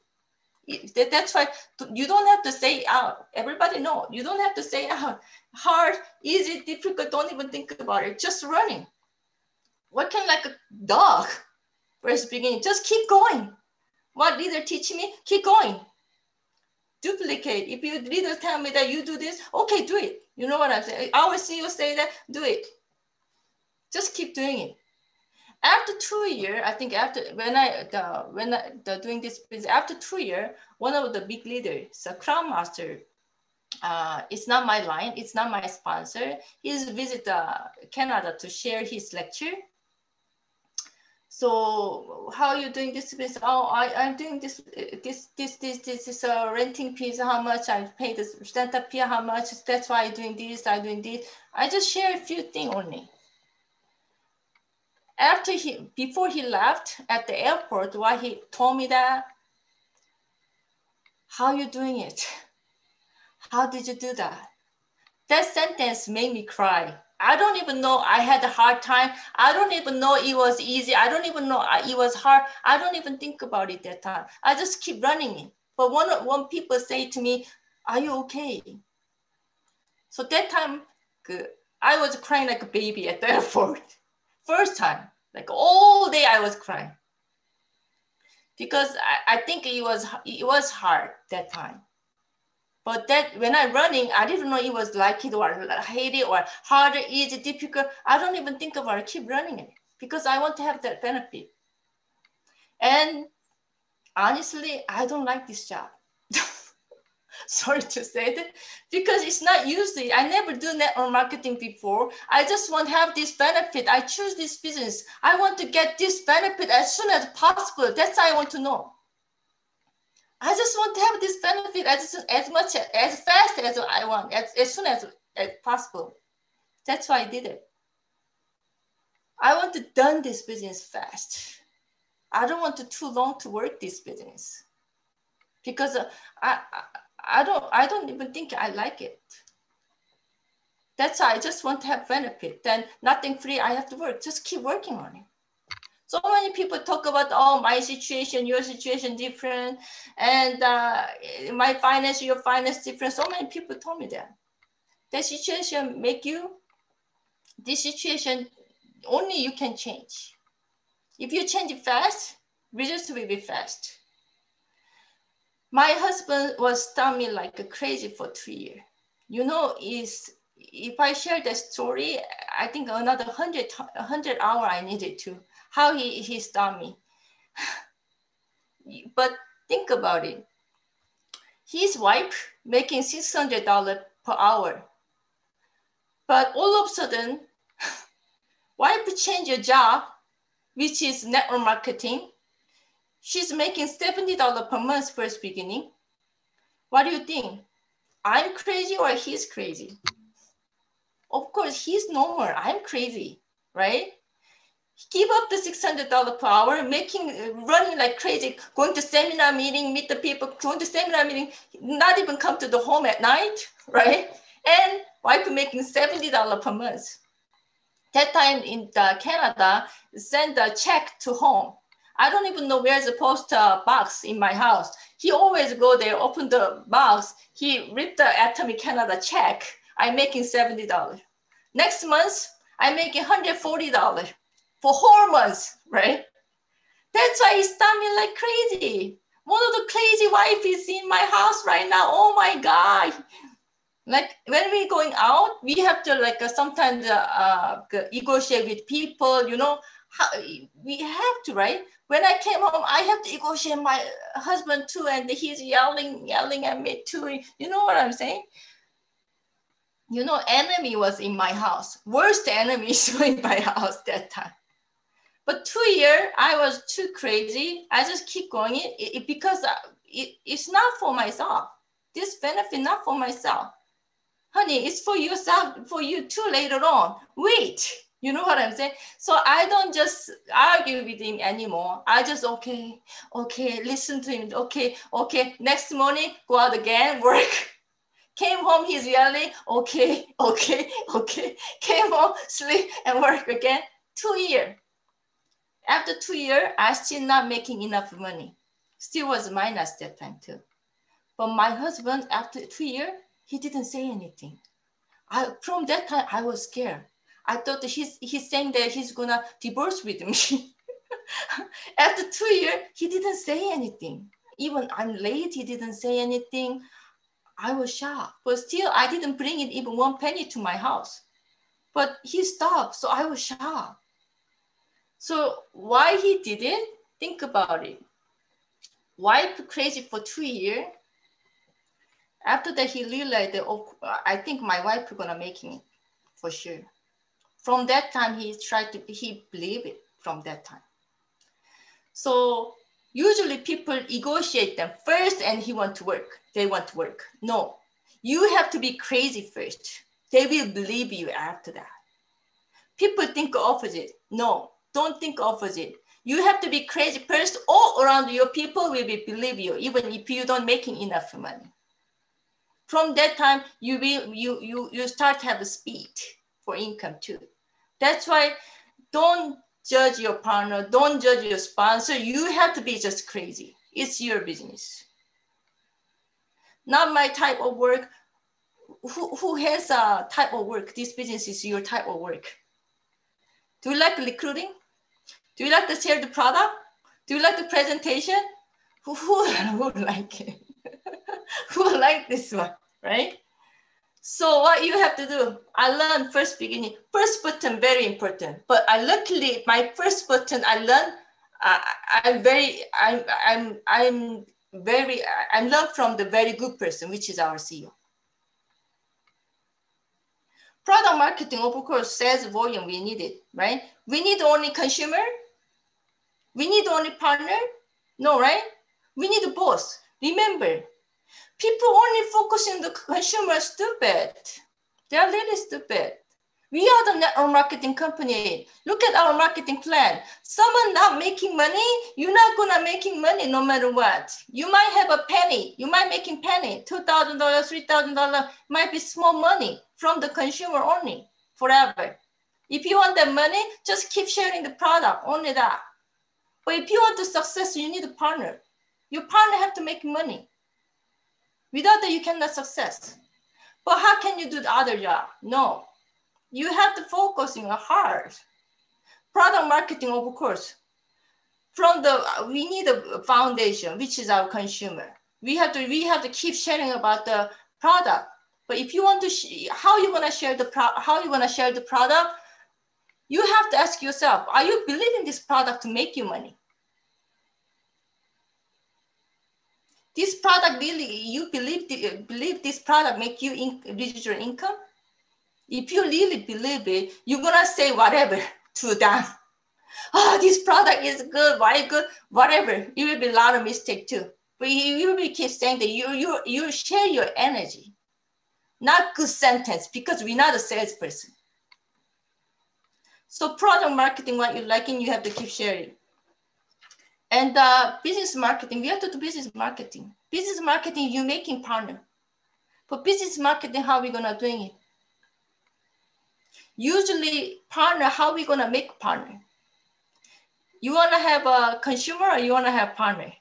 Speaker 2: That's why you don't have to say out. Everybody know. You don't have to say out. Hard, easy, difficult, don't even think about it. Just running. Working like a dog. First beginning, just keep going. What leader teach me? Keep going. Duplicate. If your leader tell me that you do this, okay, do it. You know what I'm saying? I always see you say that, do it. Just keep doing it. After 2 years, I think after doing this business, after 2 years, one of the big leaders, a Crown Master, it's not my line, it's not my sponsor. He's visit Canada to share his lecture. So how are you doing this business? Oh, I'm doing this is a renting piece, how much I pay this startup fee, how much, that's why I'm doing this, I'm doing this. I just share a few things only. Before he left at the airport, why he told me that, how you doing it? How did you do that? That sentence made me cry. I don't even know I had a hard time. I don't even know it was easy. I don't even know it was hard. I don't even think about it that time. I just keep running it. But when people say to me, are you okay? So that time, I was crying like a baby at the airport. First time, like all day I was crying. Because I think it was hard that time. But that when I'm running, I didn't know it was like it or hate it or harder, easy, difficult. I don't even think about it. I keep running it because I want to have that benefit. And honestly, I don't like this job. Sorry to say that, because it's not usually, I never do network marketing before. I just want to have this benefit. I choose this business. I want to get this benefit as soon as possible. That's what I want to know. I just want to have this benefit as fast as I want, as soon as possible. That's why I did it. I want to done this business fast. I don't want to too long to work this business because I don't even think I like it. That's why I just want to have benefit. Then nothing free, I have to work. Just keep working on it. So many people talk about, oh, my situation, your situation different, and my finance, your finance different. So many people told me that. That situation this situation, only you can change. If you change it fast, results will be fast. My husband was telling me like crazy for 3 years. You know, if I share that story, I think another 100 hours I needed to. How he stopped me. But think about it. His wife making $600 per hour. But all of a sudden, wife change your job, which is network marketing. She's making $70 per month first beginning. What do you think? I'm crazy or he's crazy? Of course, he's normal. I'm crazy, right? Give up the $600 per hour, running like crazy, going to seminar meeting, meet the people, going to seminar meeting, not even come to the home at night, right? And wife making $70 per month. That time in Canada, send a check to home. I don't even know where's the post box in my house. He always go there, open the box. He ripped the Atomy Canada check. I'm making $70. Next month, I'm making $140 for whole months, right? That's why he stopped me like crazy. One of the crazy wife is in my house right now. Oh my God. Like when we're going out, we have to like sometimes negotiate with people, you know, we have to, right? When I came home, I have to negotiate my husband too, and he's yelling at me too. You know what I'm saying? You know, enemy was in my house. Worst enemy is in my house that time. But 2 years, I was too crazy. I just keep going because it's not for myself. This benefit not for myself. Honey, it's for yourself, for you too later on. Wait, you know what I'm saying? So I don't just argue with him anymore. I just, okay, listen to him. Okay, next morning, go out again, work. Came home, he's yelling, okay. Came home, sleep and work again. 2 years. After 2 years, I still not making enough money. Still was minus that time too. But my husband, after 2 years, he didn't say anything. From that time, I was scared. I thought that he's saying that he's gonna divorce with me. After 2 years, he didn't say anything. Even I'm late, he didn't say anything. I was shocked, but still I didn't bring it even one penny to my house. But he stopped, so I was shocked. So why he did it? Think about it. Wife crazy for 2 years. After that, he realized that, oh, I think my wife is gonna make it for sure. From that time, he believed it from that time. So usually people negotiate them first and they want to work. No, you have to be crazy first. They will believe you after that. People think opposite. No, don't think opposite. You have to be crazy first. All around your people will believe you, even if you don't making enough money. From that time, you start to have a speed for income too. That's why don't judge your partner, don't judge your sponsor. You have to be just crazy. It's your business. Not my type of work. Who has a type of work? This business is your type of work. Do you like recruiting? Do you like to share the product? Do you like the presentation? Who like it? Who like this one, right? So what you have to do, I learned first button, very important. But luckily, my first button I learned, I learned from the very good person, which is our CEO. Product marketing, of course, sales volume, we need it, right? We need only consumer. We need only partner. No, right? We need both. Remember, people only focus on the consumer stupid. They are really stupid. We are the network marketing company. Look at our marketing plan. Someone not making money, you're not gonna making money no matter what. You might have a penny. You might making penny, $2,000, $3,000 might be small money from the consumer only forever. If you want that money, just keep sharing the product, only that. But if you want the success, you need a partner. Your partner have to make money. Without that, you cannot success. But how can you do the other job? No, you have to focus on your heart. Product marketing, of course. We need a foundation, which is our consumer. We have to keep sharing about the product. But if you want to, how you gonna share the product? You have to ask yourself: are you believing this product to make you money? This product really, you believe this product make you reduce your income? If you really believe it, you're gonna say whatever to them. Oh, this product is good, why good, whatever. It will be a lot of mistake too. But you will keep saying that you share your energy. Not good sentence, because we're not a salesperson. So product marketing, what you're liking, you have to keep sharing. And business marketing, we have to do business marketing. Business marketing, you're making partner. For business marketing, how are we gonna doing it? Usually partner, how are we gonna make partner? You wanna have a consumer or you wanna have partner?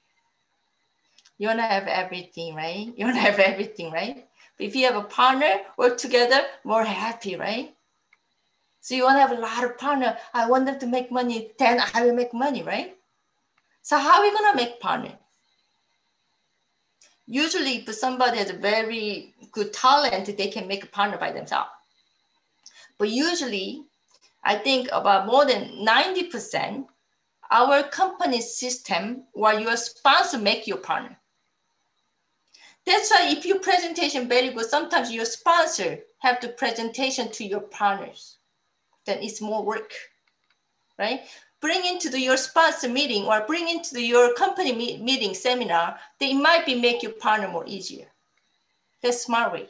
Speaker 2: You wanna have everything, right? You wanna have everything, right? But if you have a partner, work together, more happy, right? So you wanna have a lot of partner. I want them to make money, then I will make money, right? So how are we gonna make partner? Usually if somebody has a very good talent, they can make a partner by themselves. But usually, I think about more than 90%, our company system where your sponsor make your partner. That's why if your presentation very good, sometimes your sponsor have the presentation to your partners. Then it's more work, right? Bring into your sponsor meeting or bring into your company meeting seminar, they might be make your partner more easier. That's smart way.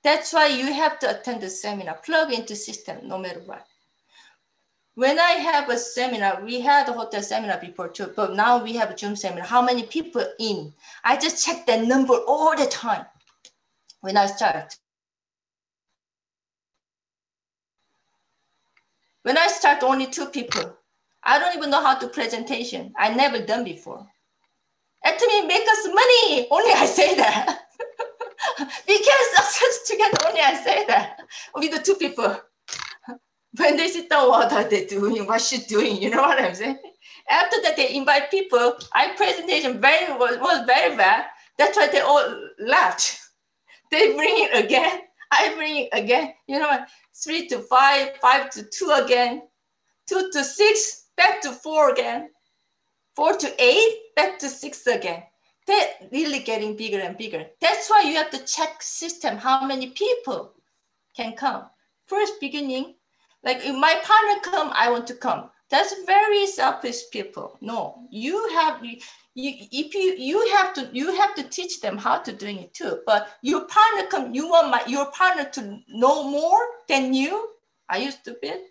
Speaker 2: That's why you have to attend the seminar, plug into system no matter what. When I have a seminar, we had a hotel seminar before too, but now we have a Zoom seminar. How many people in? I just check that number all the time when I start. When I start, only 2 people. I don't even know how to presentation. I never done before. Atomy make us money. Only I say that. We can success together. Only I say that. With the 2 people. When they sit down, what are they doing? What she doing? You know what I'm saying? After that, they invite people. I presentation was very bad. That's why they all left. They bring it again. I bring it again. You know, 3 to 5, 5 to 2 again, 2 to 6, back to 4 again, 4 to 8, back to 6 again. They're really getting bigger and bigger. That's why you have to check system, how many people can come. First beginning, like if my partner come, I want to come. That's very selfish people. No, you have to teach them how to doing it too. But your partner come, you want your partner to know more than you. Are you stupid?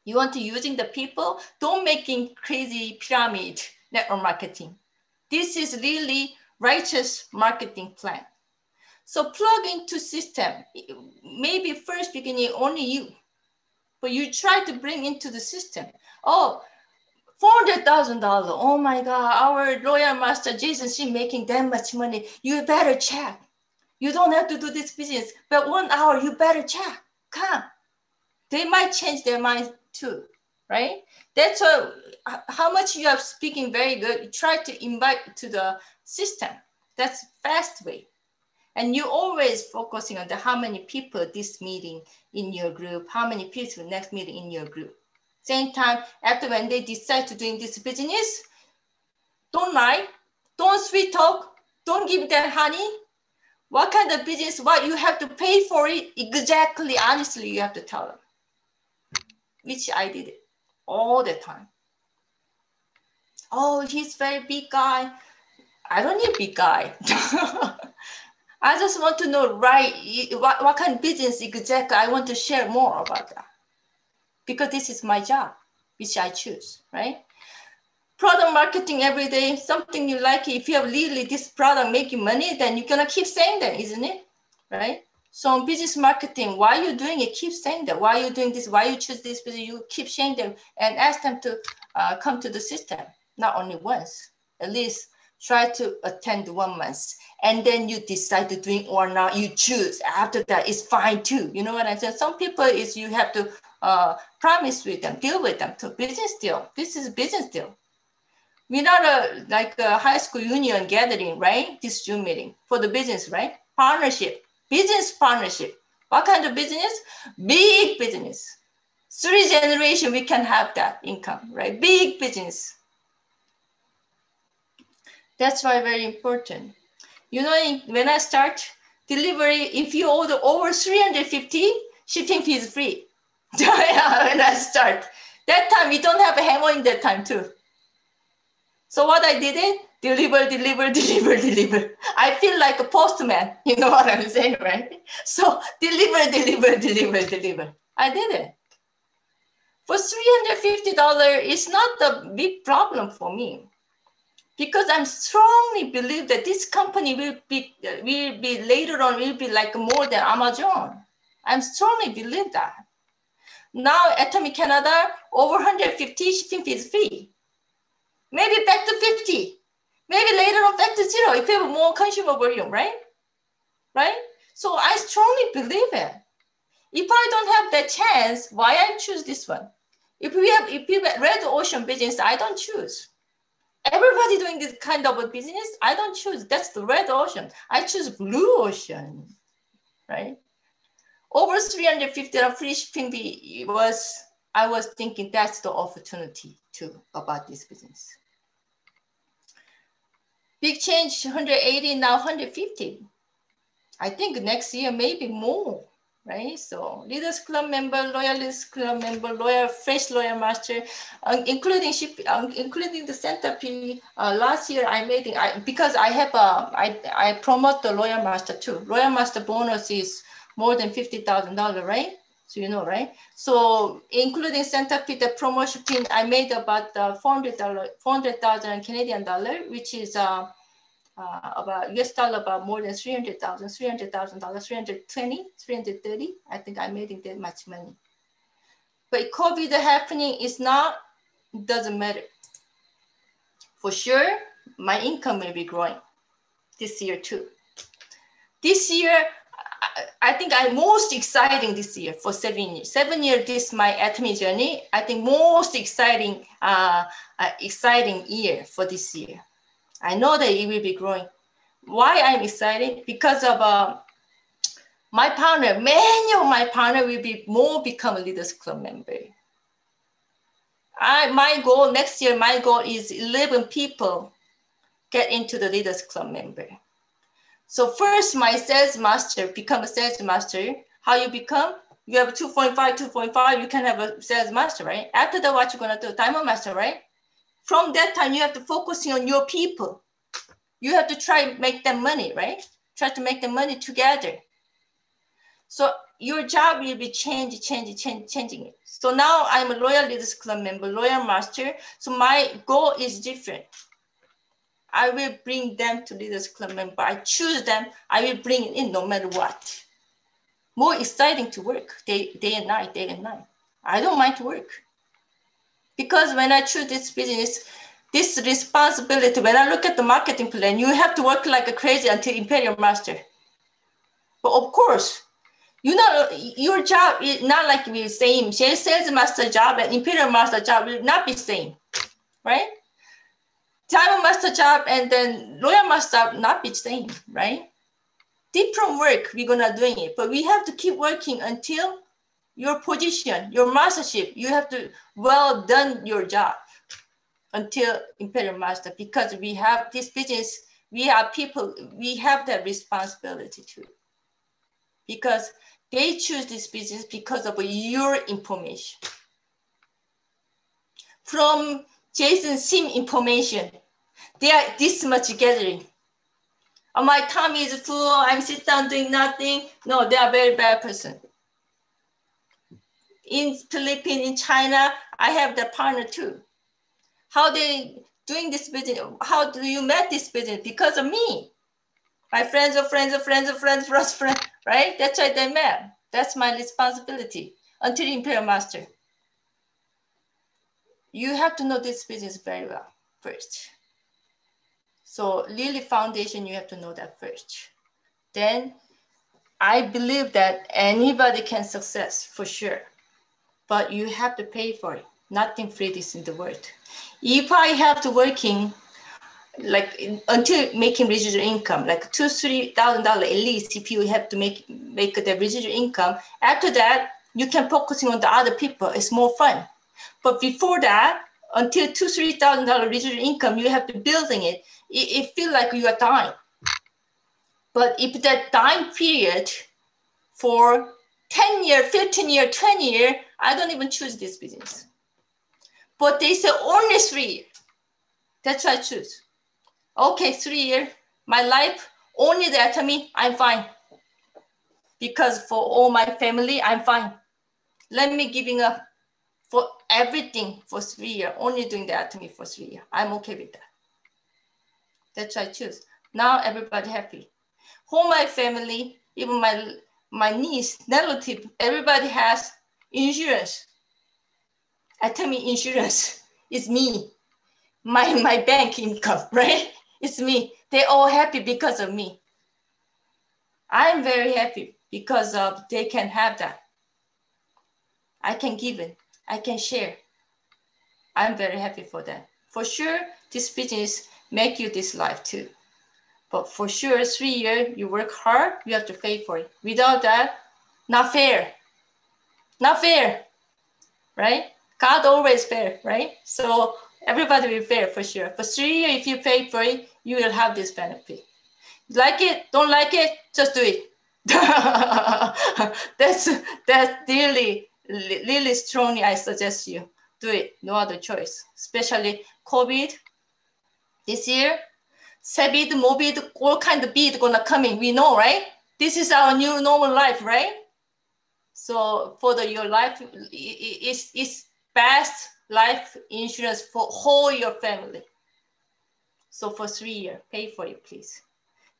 Speaker 2: You want to using the people? Don't making crazy pyramid network marketing. This is really righteous marketing plan. So plug into system. Maybe first beginning only you, but you try to bring into the system. Oh, $400,000. Oh my God, our lawyer master Jason, she making that much money. You better check. You don't have to do this business, but 1 hour you better check. Come. They might change their mind too, right? That's how much you are speaking very good. You try to invite to the system. That's fast way. And you always focusing on how many people this meeting in your group, how many people next meeting in your group. Same time, after when they decide to doing this business, don't lie, don't sweet talk, don't give them honey. What kind of business, what you have to pay for it, exactly, honestly, you have to tell them. Which I did it all the time. Oh, he's very big guy. I don't need big guy. I just want to know, right, what kind of business exactly I want to share more about that. Because this is my job, which I choose, right? Product marketing every day, something you like. If you have really this product making money, then you're gonna keep saying that, isn't it? Right? So in business marketing, why are you doing it? Keep saying that. Why are you doing this? Why you choose this business? You keep saying them and ask them to come to the system, not only once, at least try to attend 1 month. And then you decide to do it or not, you choose. After that, it's fine too. You know what I'm saying? Some people is you have to promise with them, deal with them to business deal. This is a business deal. We're not like a high school union gathering, right? This Zoom meeting for the business, right? Partnership, business partnership. What kind of business? Big business. 3 generations, we can have that income, right? Big business. That's why very important. You know, when I start delivery, if you order over 350, shipping fee is free. When I start. That time, we don't have a Hemo in that time too. So what I did it, deliver. I feel like a postman, you know what I'm saying, right? So deliver. I did it. For $350, it's not a big problem for me. Because I strongly believe that this company will be later on, will be like more than Amazon. I strongly believe that. Now, Atomy Canada, over 150, shipping fee is free. Maybe back to 50. Maybe later on back to 0 if you have more consumer volume, right? Right? So I strongly believe it. If I don't have that chance, why I choose this one? If we have red ocean business, I don't choose. Everybody doing this kind of a business, I don't choose. That's the red ocean. I choose blue ocean, right? Over 350 free shipping fee I was thinking that's the opportunity too about this business. Big change, 180, now 150. I think next year, maybe more, right? So Leaders Club member, Loyalist Club member, fresh lawyer master, including the centerpiece. Last year I made it, because I have I promote the lawyer master too. Lawyer master bonus is more than $50,000, right? So you know, right? So including centerpiece, the promotion pin, I made about $400,000 Canadian dollar, which is about US dollar, about more than $300,000, 320, 330. I think I made that much money. But COVID happening is not, doesn't matter. For sure, my income will be growing this year too. This year, I think I'm most exciting this year for 7 years. 7 years, this is my Atomy journey. I think most exciting year for this year. I know that it will be growing. Why I'm excited? Because of my partner, many of my partner will be become a Leaders Club member. My goal next year, my goal is 11 people get into the Leaders Club member. So first, my sales master, become a sales master. How you become? You have 2.5, you can have a sales master, right? After that, what you're gonna do? Diamond master, right? From that time, you have to focus on your people. You have to try and make them money, right? Try to make the money together. So your job will be changing it. So now I'm a Loyal Leaders Club member, Loyal Master. So my goal is different. I will bring them to Leaders Club member. I choose them. I will bring it in no matter what. More exciting to work day and night. I don't mind to work. Because when I choose this business, this responsibility, when I look at the marketing plan, you have to work like a crazy until Imperial Master. But of course, your job is not like the same. Sales master job and Imperial Master job will not be same, right? Diamond Master job and then Loyal Master job not be same, right? Different work we're gonna doing it, but we have to keep working until your position, your mastership, you have to well done your job until Imperial Master, because we have this business, we are people, we have that responsibility too. Because they choose this business because of your information. From Jason Sim information, they are this much gathering. Oh, my tummy is full, I'm sit down doing nothing. No, they are very bad person. In Philippines, in China, I have the partner too. How they doing this business? How do you met this business? Because of me. My friends of friends, right? That's why they met. That's my responsibility until Imperial Master. You have to know this business very well first. So Lily Foundation, you have to know that first. Then I believe that anybody can success for sure, but you have to pay for it. Nothing free is in the world. If I have to working like until making residual income, like $2,000-3,000 at least, if you have to make the residual income, after that, you can focusing on the other people. It's more fun. But before that, until $2,000-3,000 residual income, you have to building it. It feels like you are dying. But if that time period for 10 years, 15 years, 20 years, I don't even choose this business. But they say only 3 years. That's why I choose. Okay, 3 years, my life, only the Atomy, I'm fine. Because for all my family, I'm fine. Let me giving up for everything for 3 years, only doing the Atomy for 3 years. I'm okay with that. That's why I choose. Now everybody happy. All my family, even my niece, relative, everybody has insurance. Atomy insurance is me. My bank income, right? It's me. They're all happy because of me. I'm very happy because of they can have that. I can give it. I can share. I'm very happy for that. For sure, this business make you this life too. But for sure, 3 years, you work hard, you have to pay for it. Without that, not fair. Not fair, right? God always fair, right? So everybody will fair for sure. For 3 years, if you pay for it, you will have this benefit. Like it, don't like it, just do it. that's really strongly I suggest you do it. No other choice. Especially COVID this year, Sebid, Mobid, all kind of bid gonna come in. We know, right? This is our new normal life, right? So for your life, it's best life insurance for whole your family. So for 3 years, pay for it, please.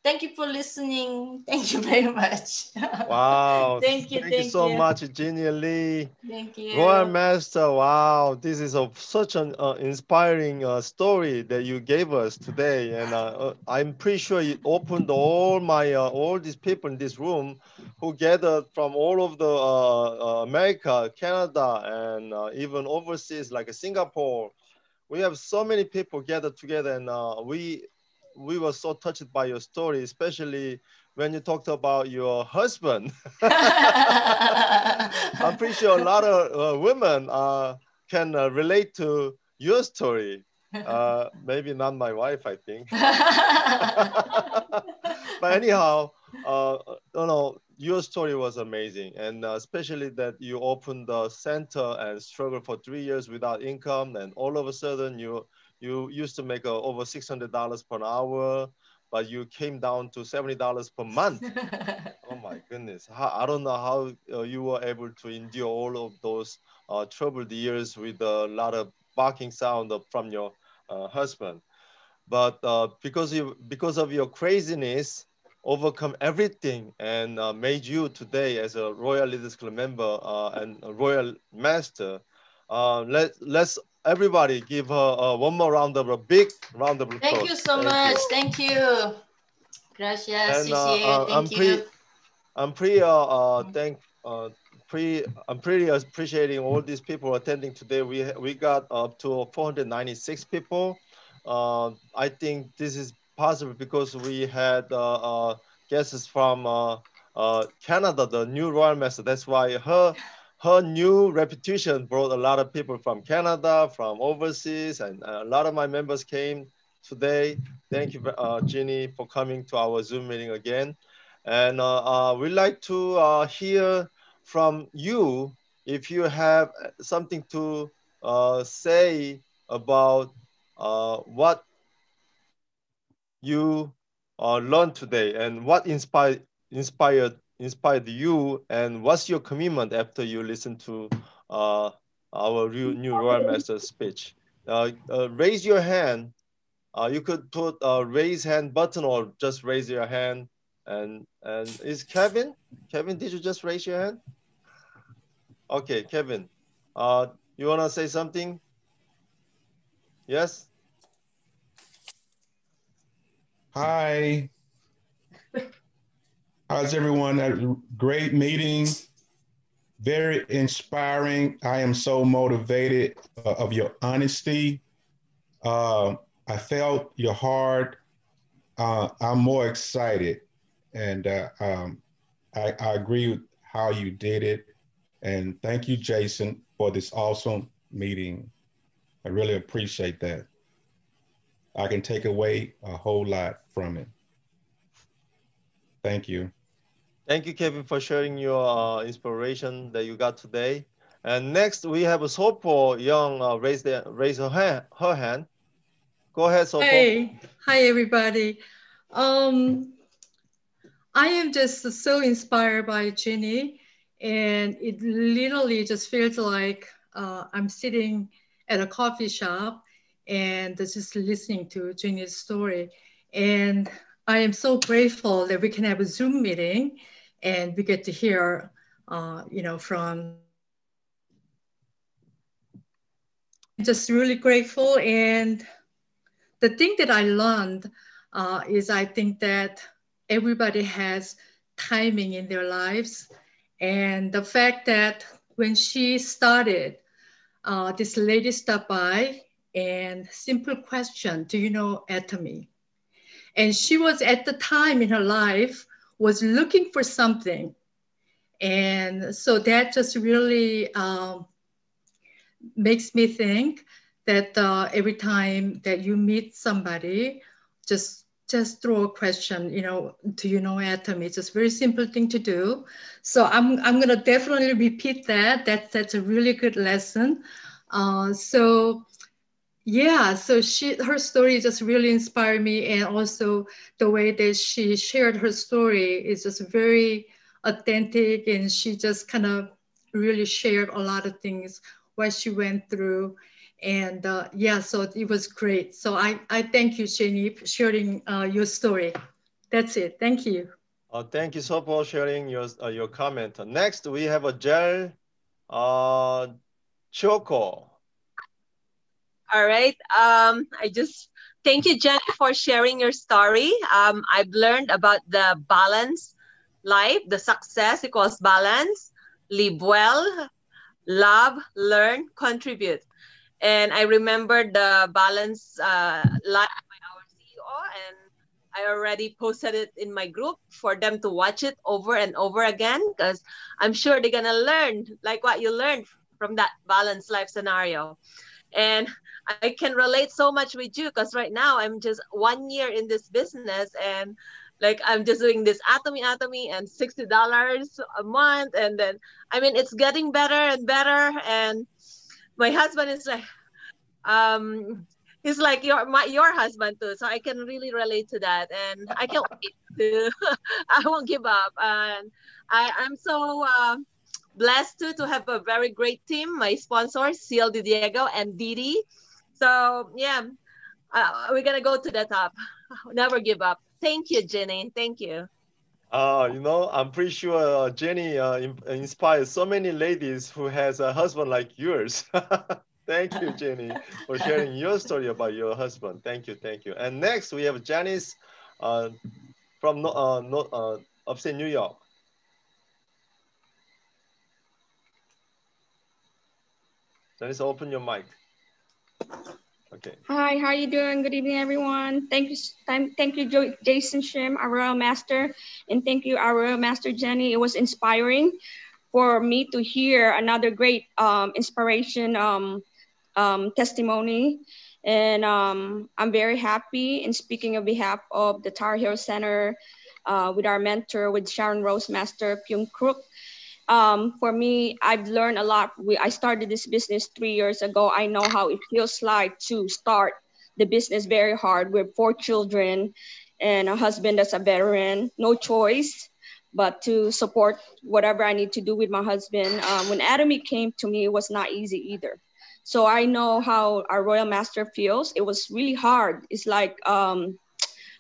Speaker 2: Thank you for listening. Thank you very much.
Speaker 1: Wow.
Speaker 2: Thank you
Speaker 1: so much, Genia Lee.
Speaker 2: Thank you.
Speaker 1: Royal Master, wow. This is such an inspiring story that you gave us today. And I'm pretty sure it opened all these people in this room who gathered from all over the America, Canada, and even overseas like Singapore. We have so many people gathered together, and we were so touched by your story, especially when you talked about your husband. I'm pretty sure a lot of women can relate to your story. Maybe not my wife, I think. But anyhow, your story was amazing, and especially that you opened the center and struggled for 3 years without income, and all of a sudden you used to make over $600 per hour, but you came down to $70 per month. Oh my goodness! I don't know how you were able to endure all of those troubled years with a lot of barking sound from your husband. But because of your craziness, overcome everything and made you today as a Royal Leaders Club member and a Royal Master. Let's everybody give her one more a big round of applause.
Speaker 2: Thank you so much. Thank you. Gracias.
Speaker 1: And
Speaker 2: Thank you.
Speaker 1: I'm pretty I'm pretty appreciating all these people attending today. We got up to 496 people. I think this is possible because we had guests from Canada, the new Royal Master. That's why her new reputation brought a lot of people from Canada, from overseas, and a lot of my members came today. Thank you, Ginny, for coming to our Zoom meeting again. And we'd like to hear from you if you have something to say about what you learned today and what inspired you, and what's your commitment after you listen to our new Royal Master's speech. Raise your hand. You could put a raise hand button or just raise your hand. And is Kevin? Kevin, did you just raise your hand? Okay, Kevin. You wanna say something? Yes.
Speaker 3: Hi. How's everyone? A great meeting. Very inspiring. I am so motivated of your honesty. I felt your heart. I'm more excited, and I agree with how you did it. And thank you, Jason, for this awesome meeting. I really appreciate that. I can take away a whole lot from it. Thank you.
Speaker 1: Thank you, Kevin, for sharing your inspiration that you got today. And next, we have a Sopo Young raise her hand. Go ahead, Sopo.
Speaker 4: Hey, hi everybody. I am just so inspired by Ginny, and it literally just feels like I'm sitting at a coffee shop and just listening to Ginny's story. And I am so grateful that we can have a Zoom meeting and we get to hear, from just really grateful. And the thing that I learned is I think that everybody has timing in their lives. And the fact that when she started, this lady stopped by and simple question, do you know Atomy? And she was at the time in her life was looking for something. And so that just really makes me think that every time that you meet somebody, just throw a question, do you know Atomy? It's just a very simple thing to do. So I'm gonna definitely repeat that. That's a really good lesson. So her story just really inspired me, and also the way that she shared her story is just very authentic, and she just kind of really shared a lot of things what she went through. And so it was great. So I thank you, Jenny, for sharing your story. That's it. Thank you.
Speaker 1: Thank you so much for sharing your comment. Next, we have a Gel Choco.
Speaker 5: All right. I just thank you, Jenny, for sharing your story. I've learned about the balance life, the success equals balance, live well, love, learn, contribute. And I remember the balance live by our CEO, and I already posted it in my group for them to watch it over and over again, because I'm sure they're going to learn like what you learned from that balanced life scenario. And I can relate so much with you because right now I'm just 1 year in this business, and like I'm just doing this atomy and $60 a month. And then, I mean, it's getting better and better. And my husband is like, he's like your husband too. So I can really relate to that. And I can't wait to, I won't give up. And I'm so blessed to have a very great team. My sponsors, Ciel Di Diego and Didi. So yeah, we're gonna go to the top. Never give up. Thank you, Jenny. Thank you.
Speaker 1: You know, I'm pretty sure Jenny inspires so many ladies who has a husband like yours. Thank you, Jenny, for sharing your story about your husband. Thank you, thank you. And next we have Janice from upstate New York. Janice, open your mic. Okay.
Speaker 6: Hi, how you doing? Good evening, everyone. Thank you, Jason Shim, our Royal Master, and thank you, our Royal Master Jenny. It was inspiring for me to hear another great inspiration testimony, and I'm very happy. And speaking on behalf of the Tar Heel Center, with our mentor, with Sharon Rose Master Pyung Crook. For me, I've learned a lot. I started this business 3 years ago. I know how it feels like to start the business very hard with 4 children and a husband that's a veteran. No choice but to support whatever I need to do with my husband. When Atomy came to me, it was not easy either. So I know how our Royal Master feels. It was really hard. It's like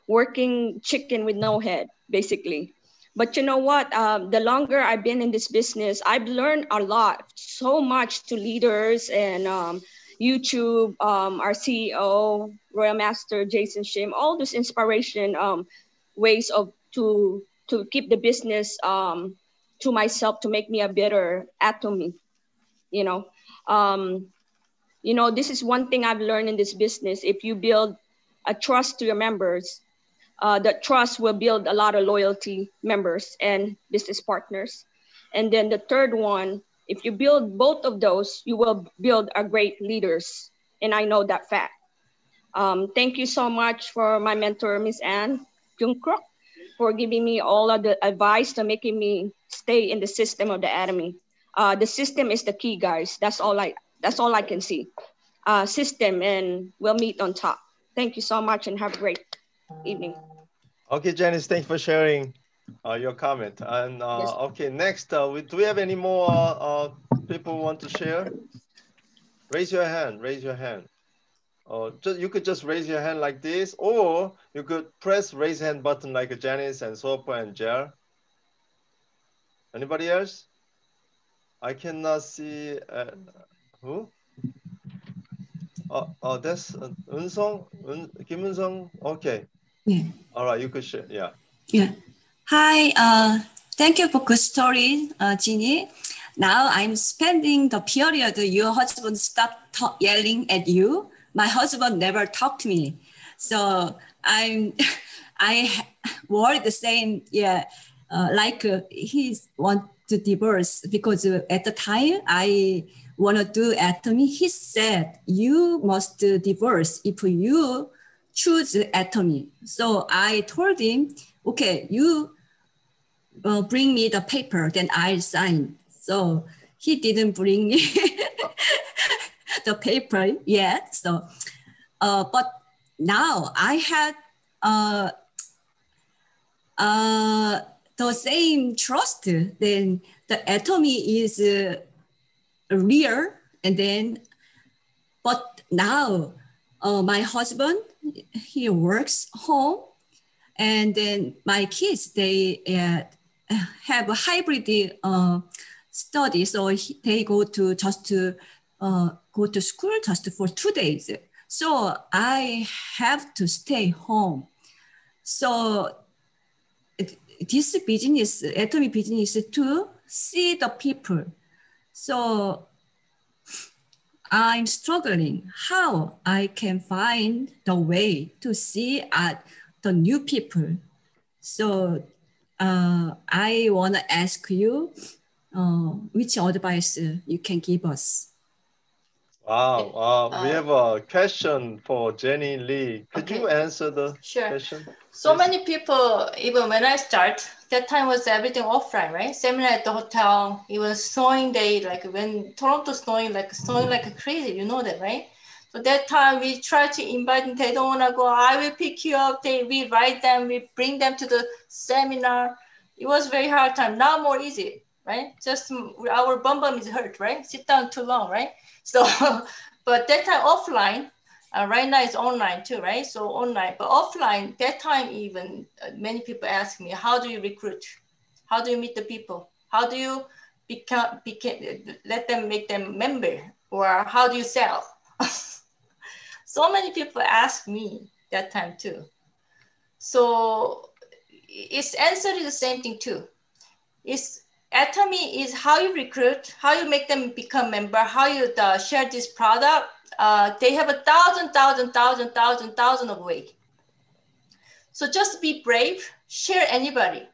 Speaker 6: working chicken with no head, basically. But you know what? The longer I've been in this business, I've learned a lot, so much to leaders and YouTube, our CEO, Royal Master Jason Shim, all this inspiration ways to keep the business to myself, to make me a better Atomy. You know, this is one thing I've learned in this business. If you build a trust to your members, that trust will build a lot of loyalty members and business partners. And then the third one, if you build both of those, you will build a great leaders. And I know that fact. Thank you so much for my mentor, Miss Anne Jungkrok, for giving me all of the advice to making me stay in the system of the Atomy. The system is the key, guys. That's all I can see. System, and we'll meet on top. Thank you so much and have a great evening.
Speaker 1: Okay, Janice, thanks for sharing your comment. And
Speaker 6: Yes.
Speaker 1: okay, next, do we have any more people who want to share? Raise your hand, raise your hand. You could just raise your hand like this, or you could press raise hand button like Janice and Sopa and Jer. Anybody else? I cannot see who? That's Unsong, Kim Unsong. Okay.
Speaker 7: Yeah.
Speaker 1: All right, you could share. Yeah.
Speaker 7: Yeah. Hi. Thank you for good story, Jeannie. Now I'm spending the period your husband stopped yelling at you. My husband never talked to me, so I worried the same. Yeah, like he want to divorce because at the time I want to do Atomy. He said you must divorce if you choose Atomy. So I told him, okay, you bring me the paper, then I'll sign. So he didn't bring me the paper yet. So, but now I had the same trust. Then the Atomy is real, and then, but now my husband, he works home, and then my kids, they have a hybrid study, so they go to school just for 2 days. So I have to stay home. So this business, Atomy business, to see the people. So I'm struggling how I can find the way to see the new people. So I want to ask you which advice you can give us.
Speaker 1: Wow. We have a question for Jenny Lee. Could you answer the question?
Speaker 2: So many people, even when I start, that time was everything offline, right? Seminar at the hotel. It was snowing day, like when Toronto snowing like crazy. You know that, right? So that time we try to invite them. They don't want to go. I will pick you up. We write them. We bring them to the seminar. It was very hard time. Now more easy, right? Just our bum is hurt, right? Sit down too long, right? So, but that time offline. Right now it's online too, right? So online, but offline, that time even many people ask me, how do you recruit? How do you meet the people? How do you let them make them member? Or how do you sell? So many people ask me that time too. So its answer is the same thing too. Atomy is how you recruit, how you make them become member, how you share this product. They have 1,000 of ways. So just be brave, share anybody.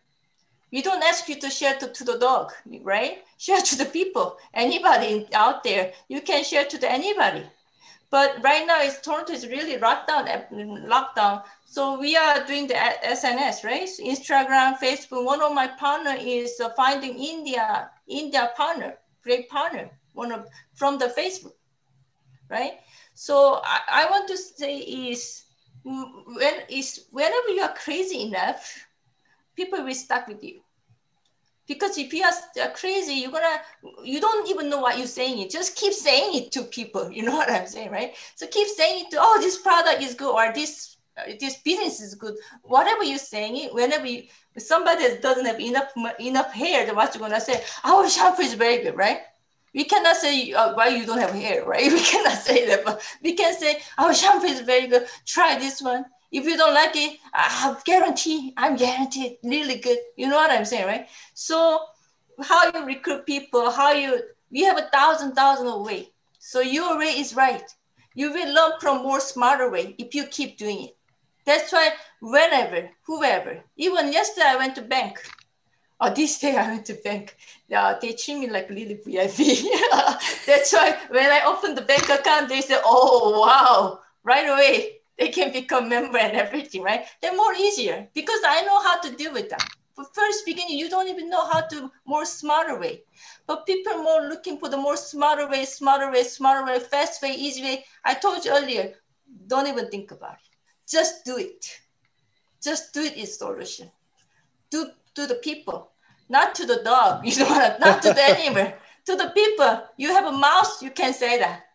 Speaker 2: We don't ask you to share to the dog, right? Share to the people, anybody out there, you can share to anybody. But right now, Toronto is really lockdown. So we are doing the SNS, right? So Instagram, Facebook. One of my partner is finding India partner, great partner, from the Facebook, right? So I want to say is whenever you are crazy enough, people will stuck with you. Because if you are crazy, you don't even know what you're saying. Just keep saying it to people. You know what I'm saying, right? So keep saying it to, oh, this product is good, or this business is good. Whatever you're saying it, whenever somebody that doesn't have enough hair, then what you're gonna say? Our shampoo is very good, right? We cannot say why you don't have hair, right? We cannot say that, but we can say our shampoo is very good. Try this one. If you don't like it, I'm guaranteed really good. You know what I'm saying, right? So how you recruit people, we have 1,000 of ways. So your way is right. You will learn from more smarter way if you keep doing it. That's why whoever, even yesterday I went to bank. This day I went to bank. They treat me like really VIP. That's why when I opened the bank account, they said, oh, wow, right away. They can become member and everything, right? They're more easier because I know how to deal with them. For first beginning, you don't even know how to more smarter way. But people are more looking for the more smarter way, fast way, easy way. I told you earlier, don't even think about it. Just do it. Just do it is solution. Do to the people, not to the dog, you know, not to the animal, to the people. You have a mouse, you can say that.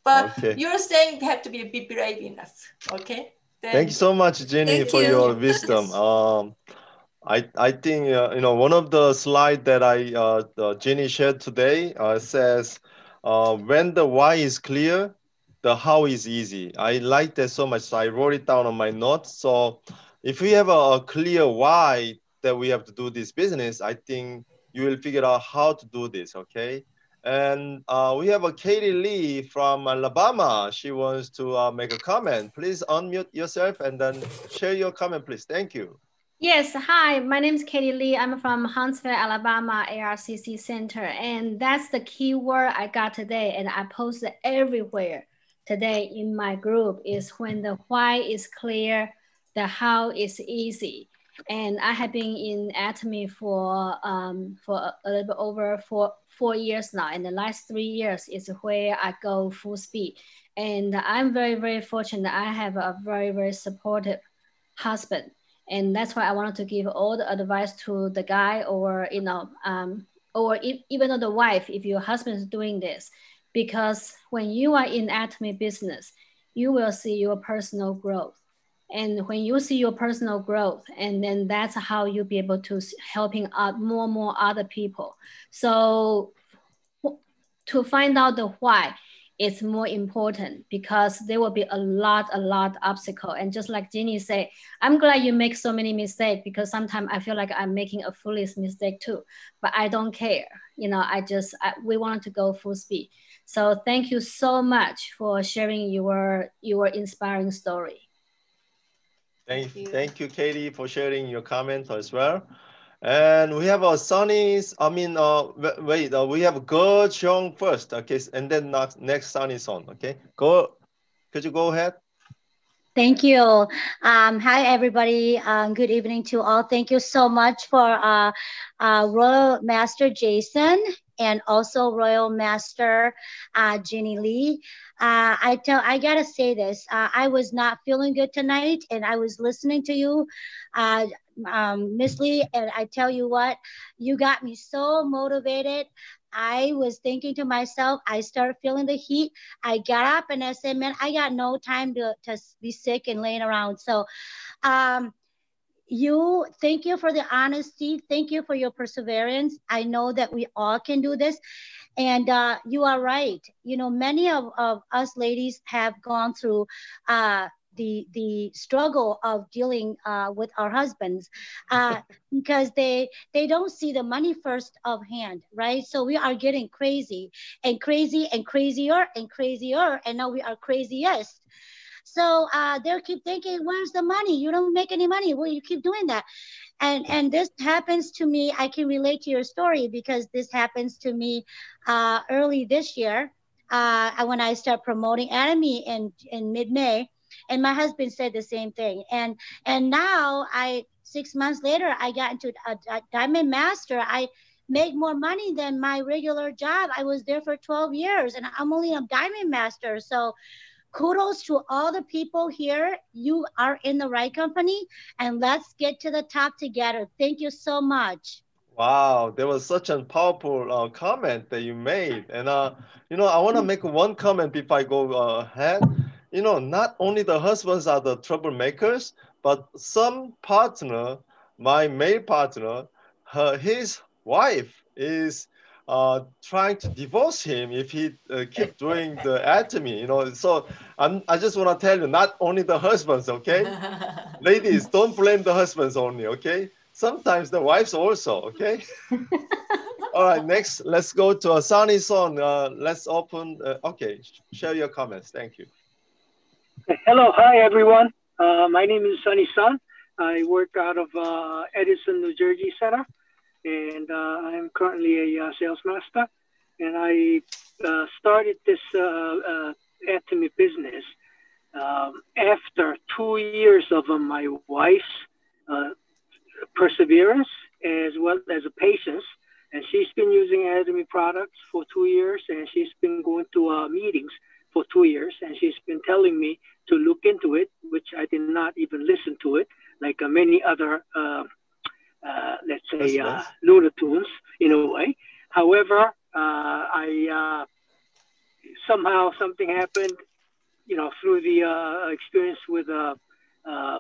Speaker 2: But you're saying you have to be brave enough, okay?
Speaker 1: Thank you so much, Jenny, for your wisdom. I think, one of the slides that Jenny shared today says, when the why is clear, the how is easy. I like that so much. So I wrote it down on my notes. So if we have a clear why that we have to do this business, I think you will figure out how to do this, okay? And we have a Katie Lee from Alabama. She wants to make a comment. Please unmute yourself and then share your comment, please. Thank you.
Speaker 8: Yes, hi, my name is Katie Lee. I'm from Huntsville, Alabama, ARCC Center. And that's the key word I got today. And I posted everywhere today in my group is when the why is clear, the how is easy. And I have been in Atomy for a little bit over four years now. And the last 3 years is where I go full speed. And I'm very, very fortunate. I have a very, very supportive husband. And that's why I wanted to give all the advice to the guy or, even the wife, if your husband is doing this, because when you are in Atomy business, you will see your personal growth. And when you see your personal growth, and then that's how you'll be able to helping out more and more other people. So to find out the why, it's more important because there will be a lot obstacle. And just like Jenny said, I'm glad you make so many mistakes because sometimes I feel like I'm making a foolish mistake too, but I don't care. We wanted to go full speed. So thank you so much for sharing your inspiring story.
Speaker 1: Thank you, Katie, for sharing your comment as well. And we have a Sunny, wait, we have Go Jung first, okay, and then next Sunny Son, okay? Could you go ahead?
Speaker 9: Thank you. Hi, everybody. Good evening to all. Thank you so much for Royal Master Jason and also Royal Master Ginny Lee. I gotta say this. I was not feeling good tonight, and I was listening to you, Miss Lee, and I tell you what, you got me so motivated. I was thinking to myself, I started feeling the heat. I got up and I said, man, I got no time to be sick and laying around. So thank you for the honesty. Thank you for your perseverance. I know that we all can do this. And you are right. You know, many of us ladies have gone through the struggle of dealing with our husbands because they don't see the money first of hand, right? So we are getting crazy and crazy and crazier and crazier, and now we are craziest. So they'll keep thinking, where's the money? You don't make any money. Well, you keep doing that. And this happens to me. I can relate to your story because this happens to me early this year when I start promoting Atomy in mid-May. And my husband said the same thing. And now 6 months later, I got into a Diamond Master. I make more money than my regular job. I was there for 12 years and I'm only a Diamond Master. So kudos to all the people here. You are in the right company and let's get to the top together. Thank you so much.
Speaker 1: Wow, there was such a powerful comment that you made. And, you know, I want to make one comment before I go ahead. You know, not only the husbands are the troublemakers, but some partner, my male partner, his wife is trying to divorce him if he keep doing the atomy, you know. So I just want to tell you, not only the husbands, okay? Ladies, don't blame the husbands only, okay? Sometimes the wives also, okay? All right, next, let's go to a Sunny Son. Let's open, okay, share your comments. Thank you.
Speaker 10: Hello, hi everyone. My name is Sunny Son. I work out of Edison, New Jersey Center, and I'm currently a sales master. And I started this Atomy business after 2 years of my wife's perseverance as well as a patience. And she's been using Atomy products for 2 years, and she's been going to meetings for 2 years, and she's been telling me to look into it, which I did not even listen to it, like many other, let's say, Looney Tunes in a way. However, somehow something happened, you know, through the experience with Hemo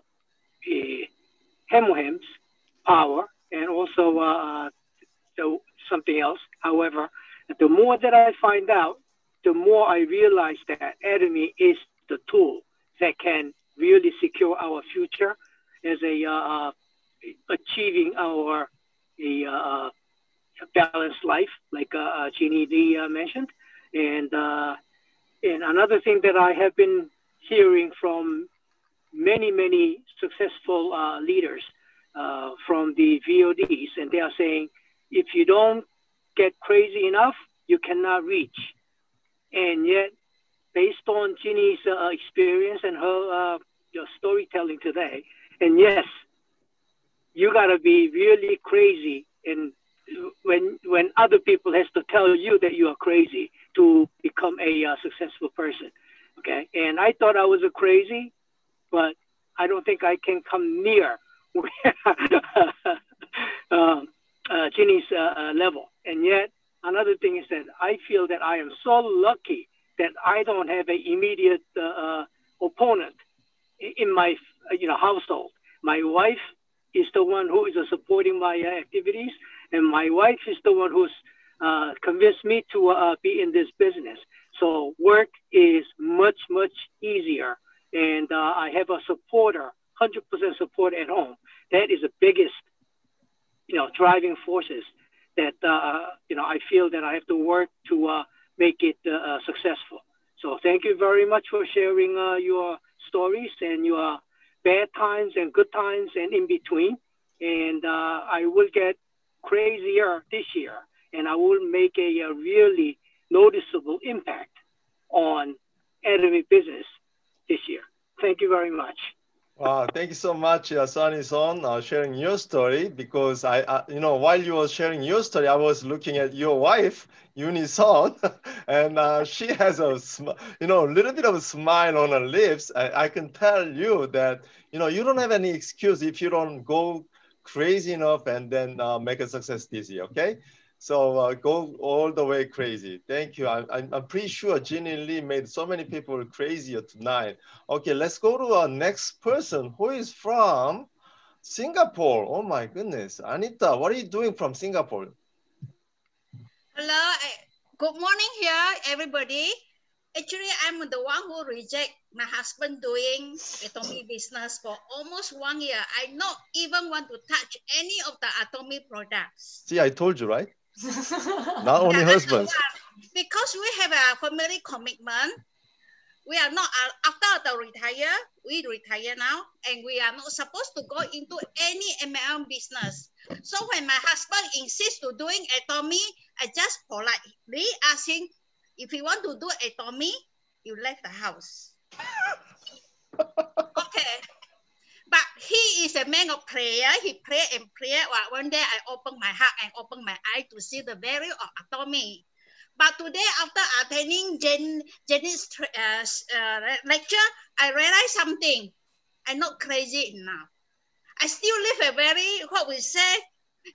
Speaker 10: Him's power, and also something else. However, the more that I find out, the more I realize that Atomy is the tool that can really secure our future as a achieving our balanced life, like Jeannie Lee mentioned. And another thing that I have been hearing from many successful leaders from the VODs, and they are saying, if you don't get crazy enough, you cannot reach. And yet, based on Ginny's experience and her storytelling today, and yes, you gotta be really crazy, and when other people has to tell you that you are crazy to become a successful person, okay? And I thought I was a crazy, but I don't think I can come near Ginny's level. And yet, another thing is that I feel that I am so lucky that I don't have an immediate opponent in my household. My wife is the one who is supporting my activities, and my wife is the one who's convinced me to be in this business. So work is much easier, and I have a supporter, 100% support at home. That is the biggest, driving forces that I feel that I have to work to make it successful. So thank you very much for sharing your stories and your bad times and good times and in between. and I will get crazier this year, and I will make a really noticeable impact on Atomy business this year. Thank you very much.
Speaker 1: Wow, thank you so much, Sonny-son, sharing your story. Because you know, while you were sharing your story, I was looking at your wife, Uni-son, and she has a, you know, little bit of a smile on her lips. I can tell you that, you know, you don't have any excuse if you don't go crazy enough and then make a success this year. Okay. So go all the way crazy. Thank you. I'm pretty sure Ginny Lee made so many people crazier tonight. Okay, let's go to our next person who is from Singapore. Oh my goodness. Anita, what are you doing from Singapore?
Speaker 11: Hello, good morning here, everybody. Actually, I'm the one who reject my husband doing Atomy business for almost 1 year. I not even want to touch any of the Atomy products.
Speaker 1: See, I told you, right? Not only husbands.
Speaker 11: Because we have a family commitment. We are not, after the retire, we retire now, and we are not supposed to go into any MLM business. So when my husband insists to doing Atomy, I just politely ask him, if you want to do Atomy, you left the house. Okay. But he is a man of prayer. He pray and pray. Well, one day I open my heart and open my eye to see the value of Atomy. But today, after attending Jenny's lecture, I realized something. I'm not crazy enough. I still live a very, what we say,